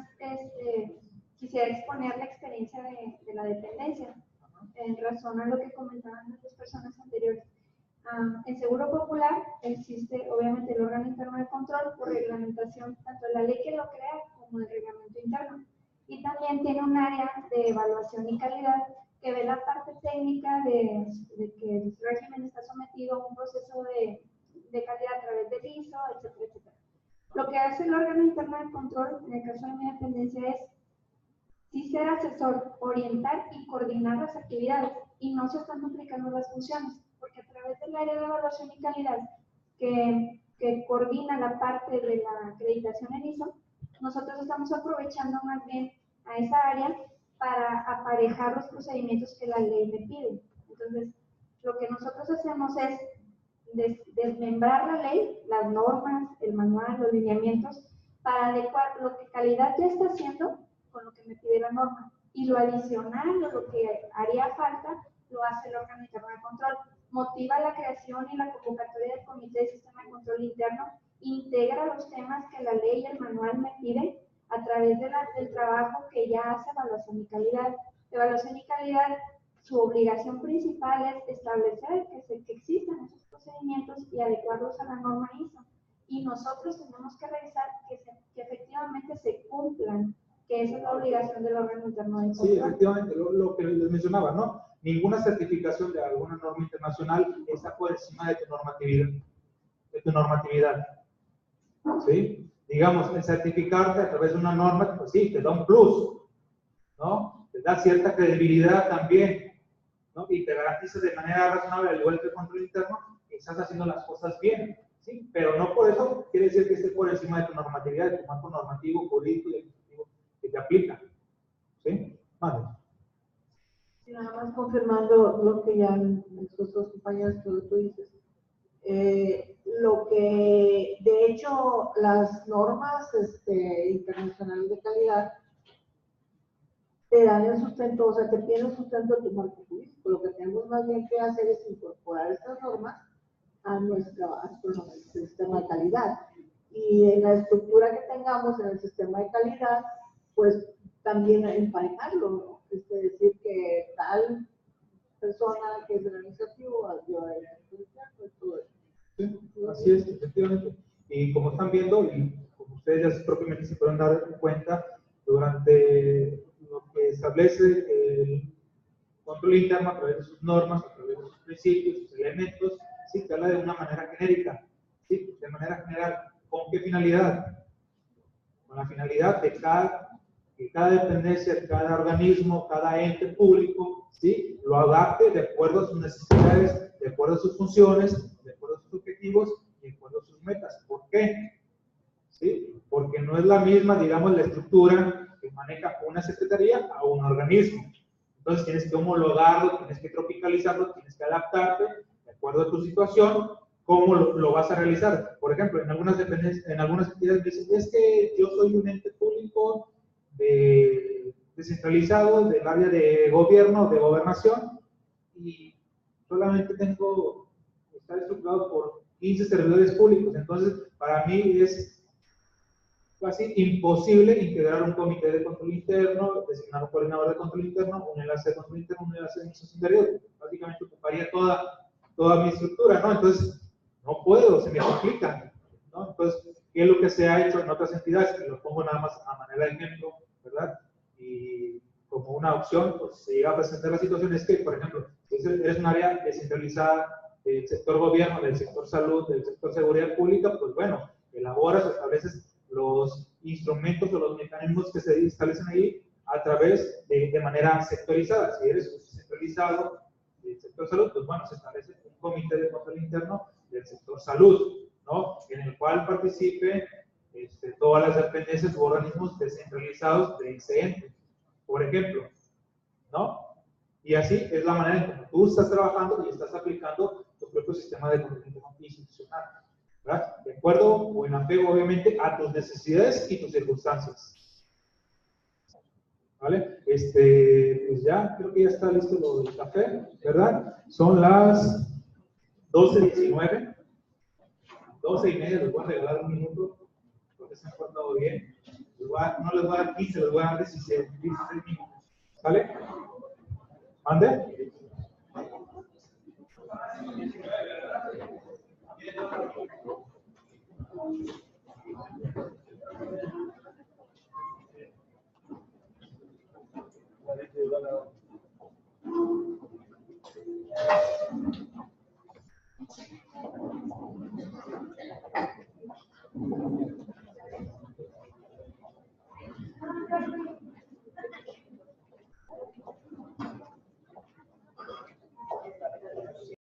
quisiera exponer la experiencia de la dependencia, en razón a lo que comentaban las personas anteriores. En Seguro Popular existe obviamente el órgano interno de control por reglamentación, tanto de la ley que lo crea como del reglamento interno. Y también tiene un área de evaluación y calidad que ve la parte técnica de que el régimen está sometido a un proceso de calidad a través del ISO, etcétera, etcétera. Lo que hace el órgano interno de control, en el caso de mi dependencia, es sí ser asesor, orientar y coordinar las actividades, y no se están duplicando las funciones, porque a través del área de evaluación y calidad que coordina la parte de la acreditación en ISO, nosotros estamos aprovechando más bien a esa área para aparejar los procedimientos que la ley le pide. Entonces, lo que nosotros hacemos es desmembrar la ley, las normas, el manual, los lineamientos, para adecuar lo que calidad ya está haciendo con lo que me pide la norma. Y lo adicional, o lo que haría falta, lo hace el órgano interno de control. Motiva la creación y la convocatoria del Comité de Sistema de Control Interno, integra los temas que la ley y el manual me piden a través del trabajo que ya hace evaluación y calidad. Evaluación y calidad, su obligación principal es establecer que existan esos procedimientos y adecuarlos a la norma ISO. Y nosotros tenemos que revisar que efectivamente se cumplan, que esa es la obligación del órgano interno de control. Sí, efectivamente, lo que les mencionaba, ¿no? Ninguna certificación de alguna norma internacional está por encima de tu normatividad. ¿Sí? Digamos, el certificarte a través de una norma, pues sí, te da un plus, ¿no? Te da cierta credibilidad también, ¿no? Y te garantiza de manera razonable, al igual que el control interno, que estás haciendo las cosas bien, ¿sí? Pero no por eso quiere decir que esté por encima de tu normatividad, de tu marco normativo, jurídico y ejecutivo que te aplica, ¿sí? Vale. Y nada más confirmando lo que ya nuestros dos compañeros tú dices. Lo que, de hecho, las normas internacionales de calidad te dan el sustento, o sea, te piden el sustento de tu marco jurídico. Lo que tenemos más bien que hacer es incorporar estas normas a nuestro sistema de calidad. Y en la estructura que tengamos en el sistema de calidad, pues también emparejarlo, ¿no? Es decir, que tal persona que es el administrativo, yo todo eso. Sí, así es, efectivamente. Y como están viendo, y como ustedes ya propiamente se pueden dar cuenta, durante lo que establece el control interno a través de sus normas, a través de sus principios, sus elementos, sí, se habla de una manera genérica, sí, de manera general. ¿Con qué finalidad? Con la finalidad de que cada dependencia, cada organismo, cada ente público, ¿sí?, lo adapte de acuerdo a sus necesidades, de acuerdo a sus funciones, de acuerdo a sus objetivos y de acuerdo a sus metas. ¿Por qué? ¿Sí? Porque no es la misma, digamos, la estructura que maneja una secretaría a un organismo. Entonces tienes que homologarlo, tienes que tropicalizarlo, tienes que adaptarte de acuerdo a tu situación. ¿Cómo lo vas a realizar? Por ejemplo, en algunas dependencias, en algunas entidades dicen, es que yo soy un ente público descentralizado del área de gobierno, de gobernación, y solamente está estructurado por 15 servidores públicos. Entonces, para mí es casi imposible integrar un comité de control interno, designar un coordinador de control interno, un enlace de control interno, un enlace de administración interior. Básicamente ocuparía toda mi estructura, ¿no? Entonces, no puedo, se me complica, ¿no? Entonces, ¿qué es lo que se ha hecho en otras entidades? Y lo pongo nada más a manera de ejemplo, ¿verdad? Y como una opción, pues se llega a presentar la situación, es que, por ejemplo, si eres un área descentralizada del sector gobierno, del sector salud, del sector seguridad pública, pues bueno, elaboras o estableces los instrumentos o los mecanismos que se establecen ahí a través de manera sectorizada. Si eres centralizado del sector salud, pues bueno, se establece un comité de control interno del sector salud, ¿no? En el cual participe todas las dependencias u organismos descentralizados de ese ente, por ejemplo, ¿no? Y así es la manera en que tú estás trabajando y estás aplicando tu propio sistema de control institucional, ¿verdad? De acuerdo o en apego, obviamente, a tus necesidades y tus circunstancias. ¿Vale? Pues ya, creo que ya está listo lo del café, ¿verdad? Son las 12:19, 12:30, les voy a regalar un minuto, porque se han portado bien. No les voy a dar 15, les voy a dar 16 minutos. ¿Vale? ¿Mande?